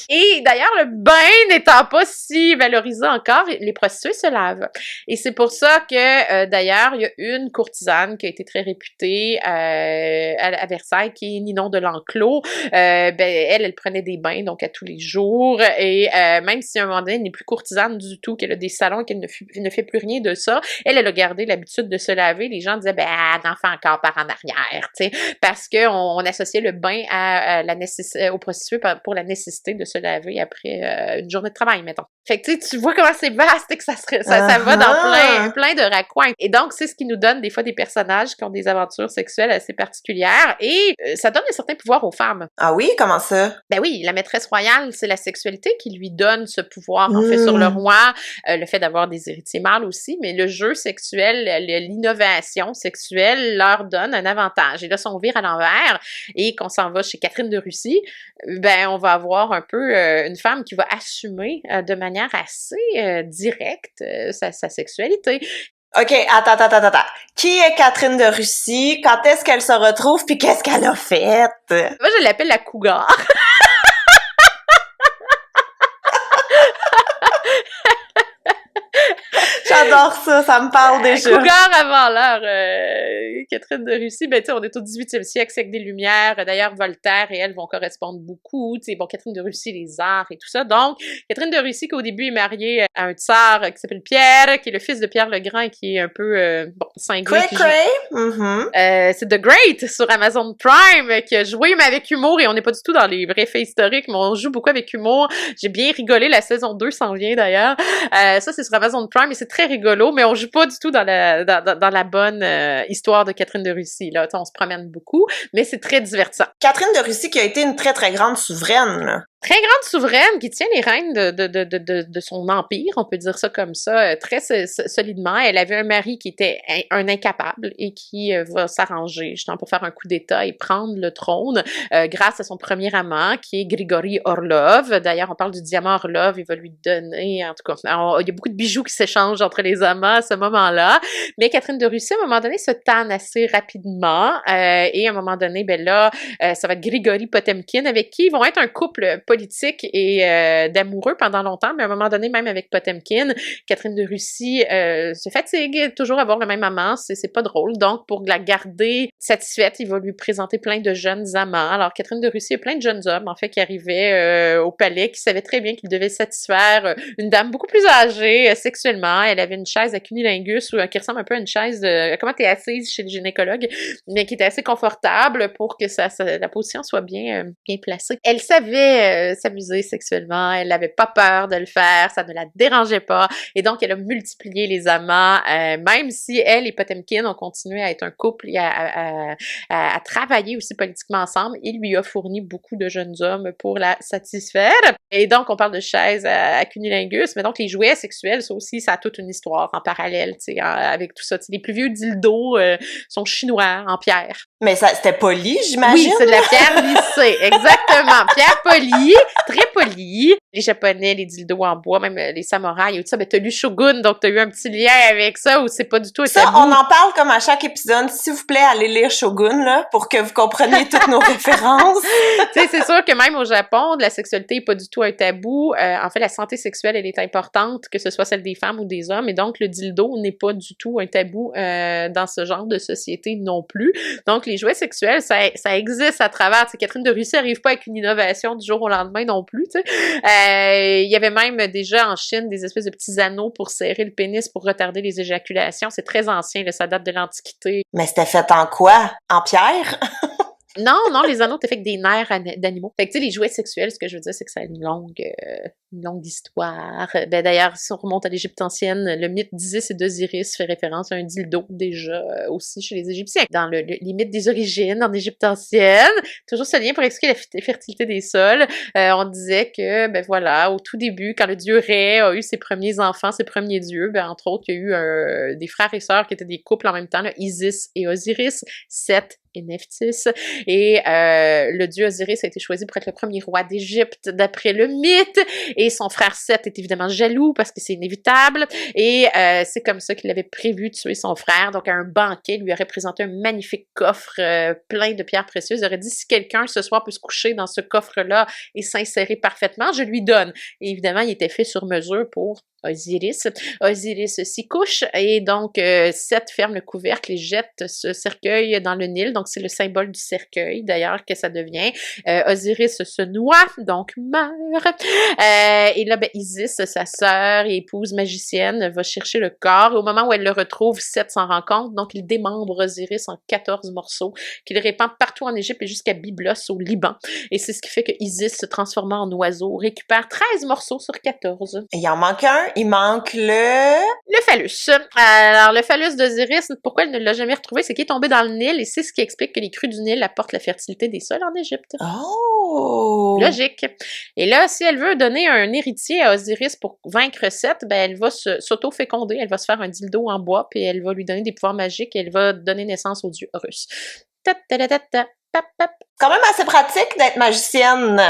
Et d'ailleurs, le bain n'étant pas si valorisé encore, les prostituées se lavent. Et c'est pour ça que, d'ailleurs, il y a une courtisane qui a été très réputée à Versailles, qui est Ninon de l'Enclos. Ben, elle prenait des bains, donc à tous les jours. Et même si à un moment donné, elle n'est plus courtisane du tout, qu'elle a des salons et qu'elle ne fait plus rien de ça, elle a gardé l'habitude de se laver. Les gens disaient, ben, elle en fait encore par en arrière. arrière, tu sais, parce qu'on associait le bain à la nécessité, aux prostituées pour la nécessité de se laver après une journée de travail, mettons. Fait que tu vois comment c'est vaste et que ça va dans plein de raccoins. Et donc, c'est ce qui nous donne des fois des personnages qui ont des aventures sexuelles assez particulières et ça donne un certain pouvoir aux femmes. Ah oui? Comment ça? Ben oui, la maîtresse royale, c'est la sexualité qui lui donne ce pouvoir, en fait, sur le roi, le fait d'avoir des héritiers mâles aussi, mais le jeu sexuel, l'innovation sexuelle leur donne un avantage. Et là, si on vire à l'envers et qu'on s'en va chez Catherine de Russie, ben on va avoir un peu une femme qui va assumer de manière assez directe sa sexualité. OK, attends. Qui est Catherine de Russie? Quand est-ce qu'elle se retrouve? Puis qu'est-ce qu'elle a fait? Moi, je l'appelle la cougar. J'adore ça me parle déjà. Cougar avant l'heure, Catherine de Russie, ben tu sais, on est au 18e siècle, siècle des Lumières. D'ailleurs, Voltaire et elle vont correspondre beaucoup. Tu sais, bon, Catherine de Russie, les arts et tout ça. Donc, Catherine de Russie, qui au début est mariée à un tsar qui s'appelle Pierre, qui est le fils de Pierre le Grand et qui est un peu, cinglé. C'est The Great sur Amazon Prime, qui a joué, mais avec humour, et on n'est pas du tout dans les vrais faits historiques, mais on joue beaucoup avec humour. J'ai bien rigolé, la saison 2 s'en vient d'ailleurs. Ça, c'est sur Amazon Prime, et c'est très rigolo, mais on joue pas du tout dans la bonne histoire de Catherine de Russie, là. T'sais, on se promène beaucoup, mais c'est très divertissant. Catherine de Russie qui a été une très, très grande souveraine, là. Très grande souveraine qui tient les rênes de son empire, on peut dire ça comme ça, très solidement. Elle avait un mari qui était un incapable et qui va s'arranger justement pour faire un coup d'État et prendre le trône grâce à son premier amant qui est Grigori Orlov. D'ailleurs, on parle du diamant Orlov, il va lui donner, en tout cas, il y a beaucoup de bijoux qui s'échangent entre les amants à ce moment-là. Mais Catherine de Russie, à un moment donné, se tanne assez rapidement et à un moment donné, ben là, ça va être Grigori Potemkin avec qui ils vont être un couple politique et d'amoureux pendant longtemps, mais à un moment donné, même avec Potemkin, Catherine de Russie se fatigue, toujours avoir le même amant, c'est pas drôle. Donc, pour la garder satisfaite, il va lui présenter plein de jeunes amants. Alors, Catherine de Russie a plein de jeunes hommes, en fait, qui arrivaient au palais, qui savaient très bien qu'ils devaient satisfaire une dame beaucoup plus âgée sexuellement. Elle avait une chaise à cunilingus qui ressemble un peu à une chaise de... Comment t'es assise chez le gynécologue, mais qui était assez confortable pour que la position soit bien placée. Elle savait s'amuser sexuellement, elle n'avait pas peur de le faire, ça ne la dérangeait pas, et donc elle a multiplié les amants, même si elle et Potemkin ont continué à être un couple et à travailler aussi politiquement ensemble. Il lui a fourni beaucoup de jeunes hommes pour la satisfaire, et donc on parle de chaises à cunilingus, mais donc les jouets sexuels, ça aussi, ça a toute une histoire en parallèle, tu sais, avec tout ça. Les plus vieux dildos sont chinois, en pierre. Mais ça, c'était poli, j'imagine? Oui, c'est de la pierre lissée, exactement. Pierre polie, très polie. Les Japonais, les dildos en bois, même les samouraïs et tout ça, ben t'as lu Shogun, donc t'as eu un petit lien avec ça, ou c'est pas du tout un tabou. Ça, on en parle comme à chaque épisode. S'il vous plaît, allez lire Shogun, là, pour que vous compreniez toutes nos références. Tu sais, c'est sûr que même au Japon, la sexualité est pas du tout un tabou. En fait, la santé sexuelle, elle est importante, que ce soit celle des femmes ou des hommes, et donc le dildo n'est pas du tout un tabou dans ce genre de société non plus. Donc, les jouets sexuels, ça existe à travers. Tu sais, Catherine de Russie n'arrive pas avec une innovation du jour au lendemain non plus, tu sais. Il y avait même déjà en Chine des espèces de petits anneaux pour serrer le pénis pour retarder les éjaculations. C'est très ancien, là, ça date de l'Antiquité. Mais c'était fait en quoi? En pierre? Non, les anneaux étaient faits avec des nerfs d'animaux. Fait que, tu sais, les jouets sexuels, ce que je veux dire, c'est que ça a une longue histoire. Ben, d'ailleurs, si on remonte à l'Égypte ancienne, le mythe d'Isis et d'Osiris fait référence à un dildo, déjà, aussi chez les Égyptiens. Dans les mythes des origines, en Égypte ancienne, toujours ce lien pour expliquer la fertilité des sols, on disait que, ben voilà, au tout début, quand le dieu Ré a eu ses premiers enfants, ses premiers dieux, ben, entre autres, il y a eu des frères et sœurs qui étaient des couples en même temps, là, Isis et Osiris, Seth et Nephthys. Et le dieu Osiris a été choisi pour être le premier roi d'Égypte d'après le mythe. Et son frère Seth est évidemment jaloux parce que c'est inévitable. Et c'est comme ça qu'il avait prévu de tuer son frère. Donc, à un banquet, il lui aurait présenté un magnifique coffre plein de pierres précieuses. Il aurait dit, si quelqu'un ce soir peut se coucher dans ce coffre-là et s'insérer parfaitement, je lui donne. Et évidemment, il était fait sur mesure pour Osiris. Osiris s'y couche et donc Seth ferme le couvercle et jette ce cercueil dans le Nil. Donc c'est le symbole du cercueil d'ailleurs que ça devient. Osiris se noie, donc meurt. Et là, Isis, sa sœur et épouse magicienne, va chercher le corps. Et au moment où elle le retrouve, Seth s'en rend compte. Donc il démembre Osiris en 14 morceaux qu'il répand partout en Égypte et jusqu'à Byblos au Liban. Et c'est ce qui fait que Isis, se transformant en oiseau, récupère 13 morceaux sur 14. Il en manque un, il manque le phallus. Alors, le phallus d'Osiris, pourquoi elle ne l'a jamais retrouvé? C'est qu'il est tombé dans le Nil et c'est ce qui explique que les crues du Nil apportent la fertilité des sols en Égypte. Oh! Logique. Et là, si elle veut donner un héritier à Osiris pour vaincre Seth, elle va s'auto-féconder, elle va se faire un dildo en bois, puis elle va lui donner des pouvoirs magiques et elle va donner naissance au dieu Horus. Quand même assez pratique d'être magicienne.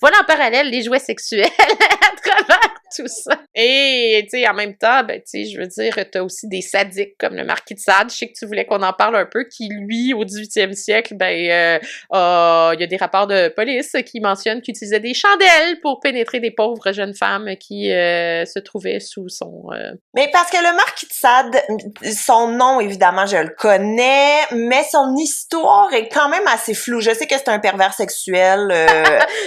Voilà en parallèle les jouets sexuels à travers tout ça. Et, tu sais, en même temps, tu sais, je veux dire, t'as aussi des sadiques comme le marquis de Sade. Je sais que tu voulais qu'on en parle un peu, qui, lui, au 18e siècle, il y a des rapports de police qui mentionnent qu'il utilisait des chandelles pour pénétrer des pauvres jeunes femmes qui se trouvaient sous son... Mais parce que le marquis de Sade, son nom, évidemment, je le connais, mais son histoire est quand même assez floue. Je sais que c'est un pervers sexuel.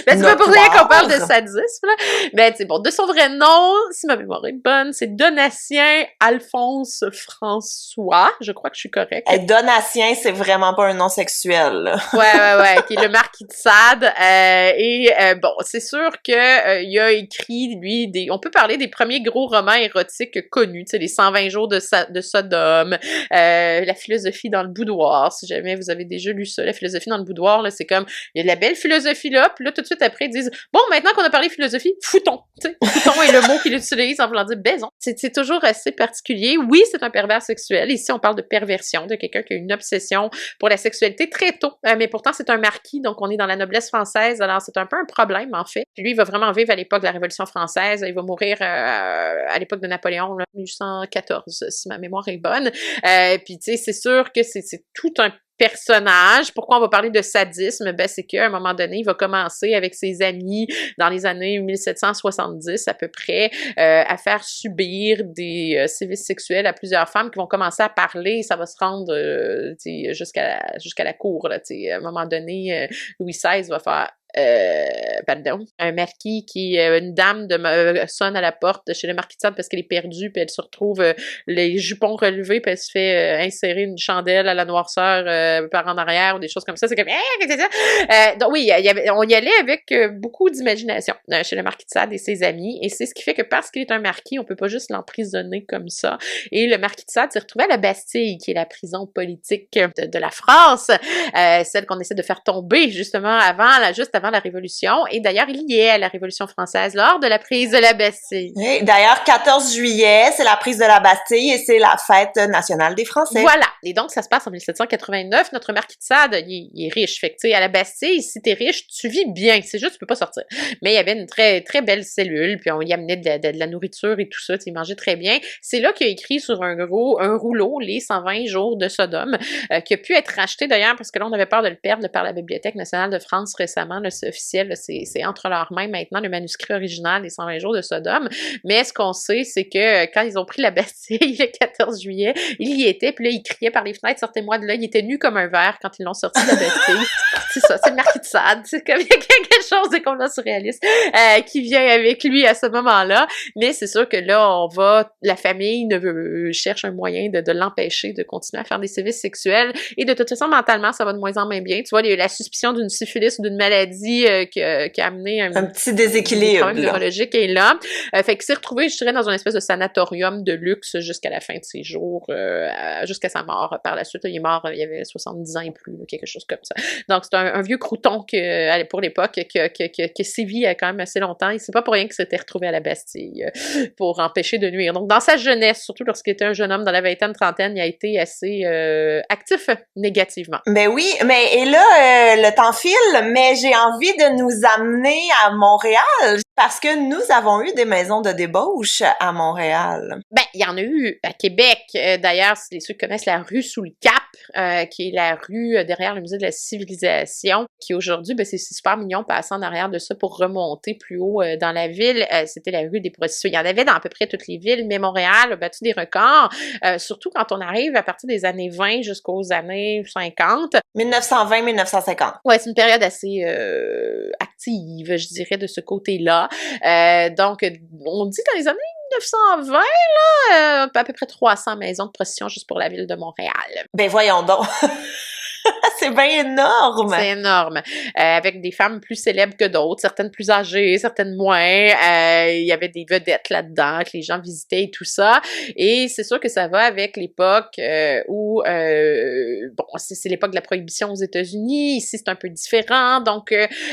C'est pas pour rien qu'on parle de sadisme, là. Tu sais, bon, de son vrai nom, si ma mémoire est bonne, c'est Donatien Alphonse François. Je crois que je suis correcte. Donatien, c'est vraiment pas un nom sexuel, là. Ouais, qui est le marquis de Sade. Bon, c'est sûr que il a écrit, lui, on peut parler des premiers gros romans érotiques connus, tu sais, les 120 jours de Sodome, la philosophie dans le boudoir, si jamais vous avez déjà lu ça, la philosophie dans le boudoir, là, c'est comme, il y a de la belle philosophie là, puis là, tout de suite après, ils disent, bon, maintenant qu'on a parlé philosophie, foutons, tu sais, foutons est le mot qu'il utilise en voulant dire baison. C'est toujours assez particulier. Oui, c'est un pervers sexuel. Ici, on parle de perversion, de quelqu'un qui a une obsession pour la sexualité très tôt. Mais pourtant, c'est un marquis, donc on est dans la noblesse française, alors c'est un peu un problème, en fait. Puis lui, il va vraiment vivre à l'époque de la Révolution française. Il va mourir à l'époque de Napoléon, là, 1814, si ma mémoire est bonne. Puis, tu sais, c'est sûr que c'est tout un personnage. Pourquoi on va parler de sadisme? C'est qu'à un moment donné, il va commencer avec ses amis dans les années 1770 à peu près à faire subir des sévices sexuels à plusieurs femmes qui vont commencer à parler. Ça va se rendre jusqu'à la cour. Là, à un moment donné, Louis XVI va faire un marquis une dame sonne à la porte chez le marquis de Sade parce qu'elle est perdue, puis elle se retrouve les jupons relevés, puis elle se fait insérer une chandelle à la noirceur par en arrière ou des choses comme ça. C'est comme donc oui, on y allait avec beaucoup d'imagination chez le marquis de Sade et ses amis, et c'est ce qui fait que parce qu'il est un marquis, on peut pas juste l'emprisonner comme ça. Et le marquis de Sade s'est retrouvé à la Bastille, qui est la prison politique de la France, celle qu'on essaie de faire tomber justement juste avant la Révolution, et d'ailleurs, il y est à la Révolution française lors de la prise de la Bastille. Et d'ailleurs, 14 juillet, c'est la prise de la Bastille et c'est la fête nationale des Français. Voilà. Et donc, ça se passe en 1789. Notre marquis de Sade, il est riche. Fait que, tu sais, à la Bastille, si t'es riche, tu vis bien. C'est juste, tu peux pas sortir. Mais il y avait une très, très belle cellule, puis on y amenait de la nourriture et tout ça. Il mangeait très bien. C'est là qu'il a écrit sur un rouleau, les 120 jours de Sodome, qui a pu être racheté d'ailleurs, parce que là, on avait peur de le perdre par la Bibliothèque nationale de France récemment. Là, c'est officiel, là, c'est entre leurs mains maintenant, le manuscrit original des 120 jours de Sodome. Mais ce qu'on sait, c'est que quand ils ont pris la Bastille le 14 juillet, il y était, puis là, il criait par les fenêtres, sortez-moi de là. Il était nu comme un verre quand ils l'ont sorti de la Bastille. C'est ça, c'est le marquis de Sade. C'est comme il y a quelque chose de complètement surréaliste qui vient avec lui à ce moment-là. Mais c'est sûr que là, la famille cherche un moyen de l'empêcher de continuer à faire des sévices sexuels. Et de toute façon, mentalement, ça va de moins en moins bien. Tu vois, il y a eu la suspicion d'une syphilis ou d'une maladie qui a amené un petit déséquilibre problème neurologique est là. Fait qu'il s'est retrouvé, je dirais, dans une espèce de sanatorium de luxe jusqu'à la fin de ses jours, jusqu'à sa mort. Par la suite, il est mort, il avait 70 ans et plus, quelque chose comme ça. Donc, c'est un vieux crouton pour l'époque qui sévit quand même assez longtemps. Et c'est pas pour rien qu'il s'était retrouvé à la Bastille pour empêcher de nuire. Donc, dans sa jeunesse, surtout lorsqu'il était un jeune homme dans la vingtaine, trentaine, il a été assez actif négativement. Ben oui, et là, le temps file, mais j'ai envie de nous amener à Montréal parce que nous avons eu des maisons de débauche à Montréal. Ben, il y en a eu à Québec. D'ailleurs, si ceux qui connaissent la rue sous le Cap, qui est la rue derrière le musée de la civilisation, qui aujourd'hui, ben, c'est super mignon passer en arrière de ça pour remonter plus haut dans la ville. C'était la rue des prostituées. Il y en avait dans à peu près toutes les villes, mais Montréal a battu des records, surtout quand on arrive à partir des années 20 jusqu'aux années 50. 1920-1950. Ouais, c'est une période assez active, je dirais, de ce côté-là. Donc, on dit dans les années 1920, là, à peu près 300 maisons de prostitution juste pour la ville de Montréal. Ben voyons donc! C'est bien énorme! C'est énorme. Avec des femmes plus célèbres que d'autres, certaines plus âgées, certaines moins. Il y avait des vedettes là-dedans que les gens visitaient et tout ça. Et c'est sûr que ça va avec l'époque où, bon, c'est l'époque de la prohibition aux États-Unis. Ici, c'est un peu différent. Donc,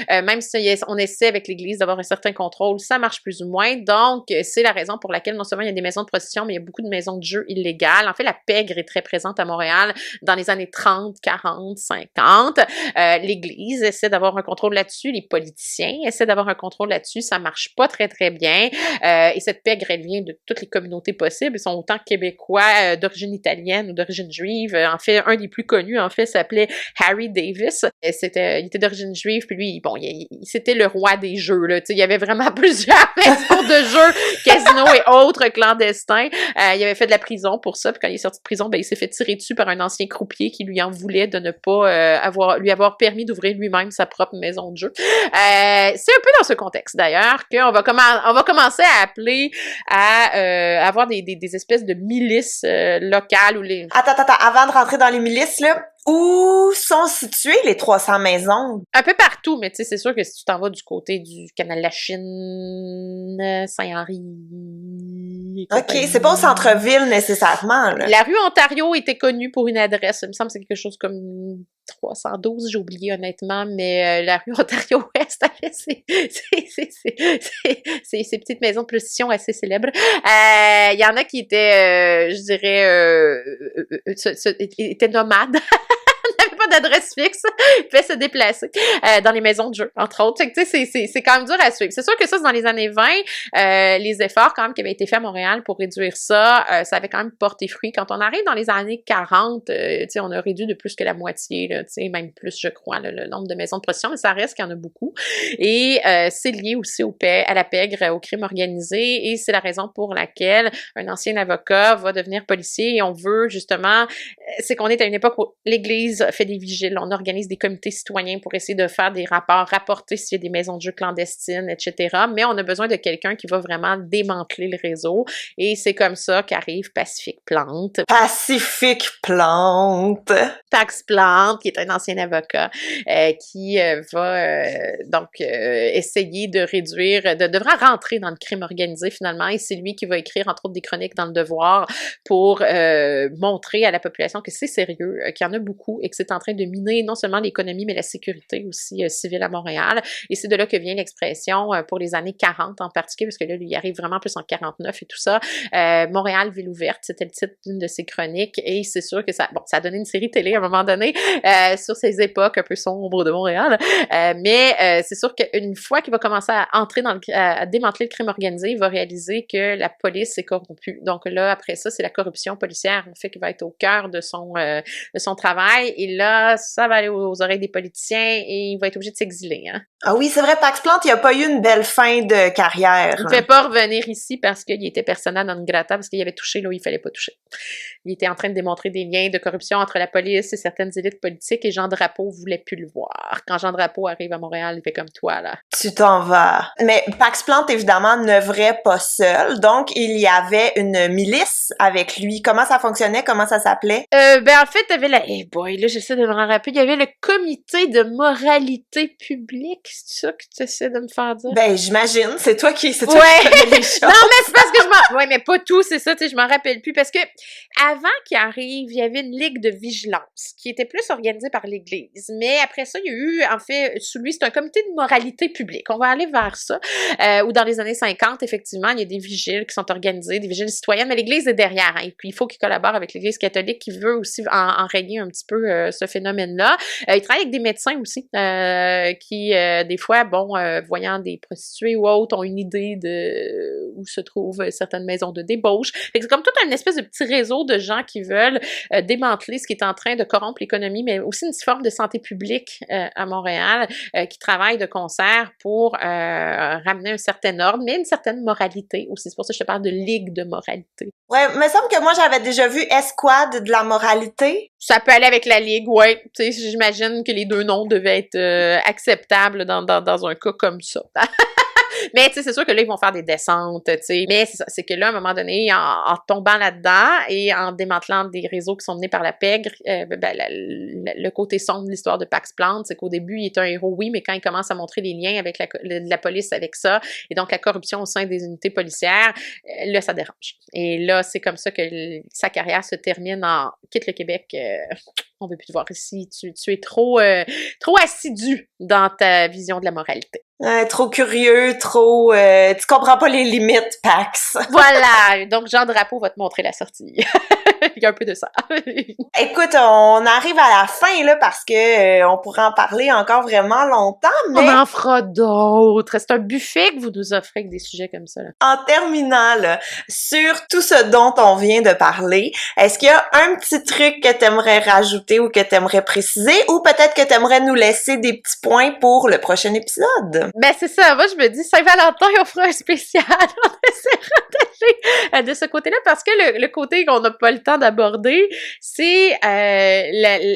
même si on essaie avec l'Église d'avoir un certain contrôle, ça marche plus ou moins. Donc, c'est la raison pour laquelle non seulement il y a des maisons de prostitution, mais il y a beaucoup de maisons de jeux illégales. En fait, la pègre est très présente à Montréal dans les années 30, 40, 50. L'Église essaie d'avoir un contrôle là-dessus, les politiciens essaient d'avoir un contrôle là-dessus, ça marche pas très très bien. Et cette pègre, elle vient de toutes les communautés possibles. Ils sont autant québécois d'origine italienne ou d'origine juive. En fait, un des plus connus, en fait, s'appelait Harry Davis. Il était d'origine juive, puis lui, bon, c'était le roi des jeux, là. Tu sais, il y avait vraiment plusieurs maisons de jeux, casinos et autres clandestins. Il avait fait de la prison pour ça, puis quand il est sorti de prison, ben, il s'est fait tirer dessus par un ancien croupier qui lui en voulait de ne pas lui avoir permis d'ouvrir lui-même sa propre maison de jeu. C'est un peu dans ce contexte, d'ailleurs, qu'on va commencer à appeler à avoir des espèces de milices locales. Attends, avant de rentrer dans les milices, là, où sont situées les 300 maisons? Un peu partout, mais tu sais, c'est sûr que si tu t'en vas du côté du canal de la Chine, Saint-Henri... OK, c'est pas au centre-ville nécessairement, là. La rue Ontario était connue pour une adresse, il me semble que c'est quelque chose comme 312, j'ai oublié honnêtement, mais la rue Ontario-Ouest avait ces petites maisons de prostitution assez célèbres. Il y en a qui étaient, je dirais, étaient nomades. Pas d'adresse fixe, fait se déplacer dans les maisons de jeu, entre autres. Fait que, tu sais, c'est quand même dur à suivre. C'est sûr que ça, c'est dans les années 20, les efforts quand même qui avaient été faits à Montréal pour réduire ça, ça avait quand même porté fruit. Quand on arrive dans les années 40, tu sais, on a réduit de plus que la moitié, tu sais, même plus, je crois, le nombre de maisons de prostitution, mais ça reste qu'il y en a beaucoup. Et c'est lié aussi à la pègre, au crime organisé, et c'est la raison pour laquelle un ancien avocat va devenir policier, et on veut justement, c'est qu'on est à une époque où l'Église fait des vigiles, on organise des comités citoyens pour essayer de faire des rapports, rapporter s'il y a des maisons de jeux clandestines, etc. Mais on a besoin de quelqu'un qui va vraiment démanteler le réseau, et c'est comme ça qu'arrive Pacifique Plante. Pacifique Plante! Pax Plante, qui est un ancien avocat, qui va donc essayer de réduire, devra rentrer dans le crime organisé finalement, et c'est lui qui va écrire entre autres des chroniques dans Le Devoir pour montrer à la population que c'est sérieux, qu'il y en a beaucoup et que c'est en train de miner non seulement l'économie, mais la sécurité aussi civile à Montréal. Et c'est de là que vient l'expression pour les années 40 en particulier, parce que là, lui, il arrive vraiment plus en 49 et tout ça. Montréal, ville ouverte, c'était le titre d'une de ses chroniques. Et c'est sûr que ça a donné une série télé à un moment donné sur ces époques un peu sombres de Montréal. Mais c'est sûr qu'une fois qu'il va commencer à entrer à démanteler le crime organisé, il va réaliser que la police est corrompue. Donc là, après ça, c'est la corruption policière, en fait, qui va être au cœur de son travail. Et là, ça va aller aux oreilles des politiciens et il va être obligé de s'exiler. Hein? Ah oui, c'est vrai, Pax Plante, il a pas eu une belle fin de carrière. Il ne pouvait pas revenir ici parce qu'il était persona non grata, parce qu'il avait touché là où il fallait pas toucher. Il était en train de démontrer des liens de corruption entre la police et certaines élites politiques et Jean Drapeau voulait plus le voir. Quand Jean Drapeau arrive à Montréal, il fait comme toi, là. Tu t'en vas. Mais Pax Plante, évidemment, n'œuvrait pas seul, donc il y avait une milice avec lui. Comment ça fonctionnait? Comment ça s'appelait? Ben en fait, t'avais hey boy, là, j'essaie de me rendre rapide. Il y avait le comité de moralité publique. C'est ça que tu essaies de me faire dire? Ben, j'imagine. C'est toi qui ouais. connais les choses. Non, mais c'est parce que ouais, mais pas tout, c'est ça, tu sais, je m'en rappelle plus. Parce que, avant qu'il arrive, il y avait une ligue de vigilance qui était plus organisée par l'Église. Mais après ça, il y a eu, en fait, sous lui, c'est un comité de moralité publique. On va aller vers ça. Ou dans les années 50, effectivement, il y a des vigiles qui sont organisés, des vigiles citoyennes, mais l'Église est derrière. Hein, et puis, il faut qu'ils collaborent avec l'Église catholique qui veut aussi enrayer un petit peu ce phénomène-là. Il travaille avec des médecins aussi qui, des fois, voyant des prostituées ou autres, ont une idée de où se trouvent certaines maisons de débauche. Fait que c'est comme tout un espèce de petit réseau de gens qui veulent démanteler ce qui est en train de corrompre l'économie, mais aussi une forme de santé publique à Montréal qui travaille de concert pour ramener un certain ordre, mais une certaine moralité aussi. C'est pour ça que je te parle de ligue de moralité. Ouais, il me semble que moi, j'avais déjà vu Esquad de la moralité. Ça peut aller avec la ligue, ouais. Tu sais, j'imagine que les deux noms devaient être acceptables dans un cas comme ça. Mais tu sais, c'est sûr que là, ils vont faire des descentes, tu sais. Mais c'est ça, c'est que là, à un moment donné, en tombant là-dedans et en démantelant des réseaux qui sont menés par la pègre, le côté sombre de l'histoire de Pax Plante, c'est qu'au début, il est un héros, oui, mais quand il commence à montrer les liens avec la police avec ça, et donc la corruption au sein des unités policières, là, ça dérange. Et là, c'est comme ça que sa carrière se termine en « quitte le Québec, on veut plus te voir ici, tu es trop assidu dans ta vision de la moralité. » Trop curieux, trop... tu comprends pas les limites, Pax. Voilà! Donc, Jean Drapeau va te montrer la sortie. Il y a un peu de ça. Écoute, on arrive à la fin, là, parce que on pourrait en parler encore vraiment longtemps, mais... On en fera d'autres. C'est un buffet que vous nous offrez avec des sujets comme ça, là. En terminant, là, sur tout ce dont on vient de parler, est-ce qu'il y a un petit truc que t'aimerais rajouter ou que t'aimerais préciser, ou peut-être que t'aimerais nous laisser des petits points pour le prochain épisode? Ben, c'est ça. Moi, je me dis, Saint-Valentin, on fera un spécial. On essaiera d'aller de ce côté-là, parce que le côté qu'on n'a pas le temps d'aborder, c'est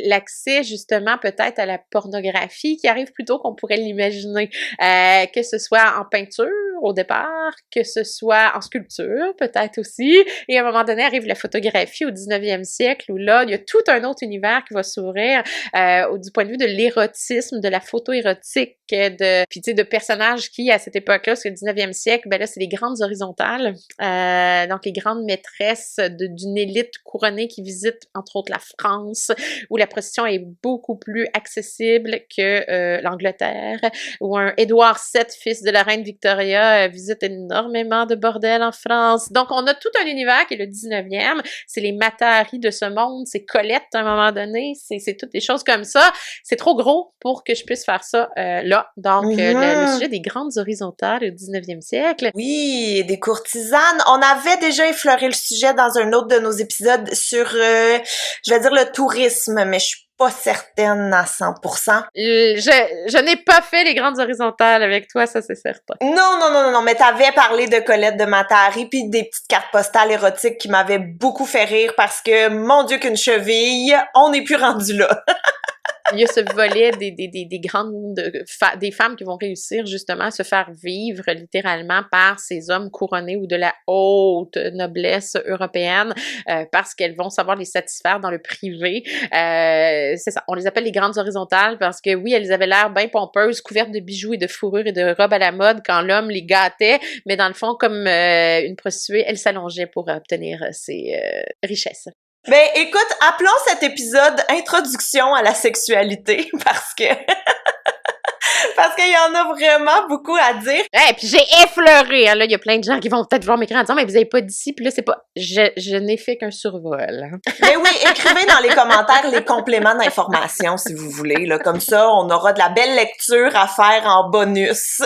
l'accès, justement, peut-être à la pornographie qui arrive plus tôt qu'on pourrait l'imaginer. Que ce soit en peinture, au départ, que ce soit en sculpture, peut-être aussi. Et à un moment donné, arrive la photographie au 19e siècle, où là, il y a tout un autre univers qui va s'ouvrir du point de vue de l'érotisme, de la photo érotique, puis tu sais, de personnages qui, à cette époque-là, c'est le 19e siècle, ben là, c'est les grandes horizontales. Donc, les grandes maîtresses d'une élite couronnée qui visite, entre autres, la France, où la prostitution est beaucoup plus accessible que l'Angleterre, où un Édouard VII, fils de la reine Victoria, visite énormément de bordels en France. Donc, on a tout un univers qui est le 19e. C'est les Matahari de ce monde, c'est Colette à un moment donné, c'est toutes des choses comme ça. C'est trop gros pour que je puisse faire ça là. Donc, le sujet des grandes horizontales au 19e siècle. Oui, des courtisanes. On avait déjà effleuré le sujet dans un autre de nos épisodes sur, je vais dire le tourisme, mais je suis pas certaine à 100%. Je n'ai pas fait les grandes horizontales avec toi, ça c'est certain. Non, mais t'avais parlé de Colette de Matahari puis des petites cartes postales érotiques qui m'avaient beaucoup fait rire parce que, mon Dieu, qu'une cheville, on n'est plus rendu là. Il y a ce volet des femmes qui vont réussir justement à se faire vivre littéralement par ces hommes couronnés ou de la haute noblesse européenne parce qu'elles vont savoir les satisfaire dans le privé. C'est ça, on les appelle les grandes horizontales parce que oui, elles avaient l'air bien pompeuses, couvertes de bijoux et de fourrures et de robes à la mode quand l'homme les gâtait, mais dans le fond, comme une prostituée, elle s'allongeait pour obtenir ses richesses. Ben, écoute, appelons cet épisode « Introduction à la sexualité » parce que il y en a vraiment beaucoup à dire. Ouais, puis j'ai effleuré, hein, là, il y a plein de gens qui vont peut-être voir m'écrire en disant « Mais vous avez pas d'ici, puis là, c'est pas... » Je n'ai fait qu'un survol. Mais oui, écrivez dans les commentaires les compléments d'information, si vous voulez, là. Comme ça, on aura de la belle lecture à faire en bonus.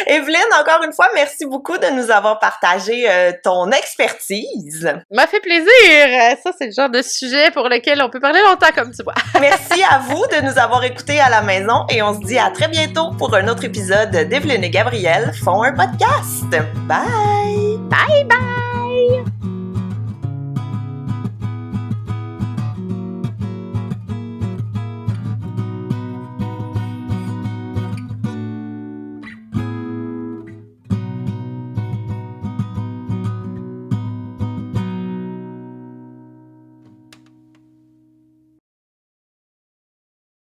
Evelyne, encore une fois, merci beaucoup de nous avoir partagé ton expertise. M'a fait plaisir! Ça, c'est le genre de sujet pour lequel on peut parler longtemps, comme tu vois. Merci à vous de nous avoir écoutés à la maison et on se dit à très bientôt pour un autre épisode d'Evelyne et Gabrielle font un podcast. Bye! Bye, bye!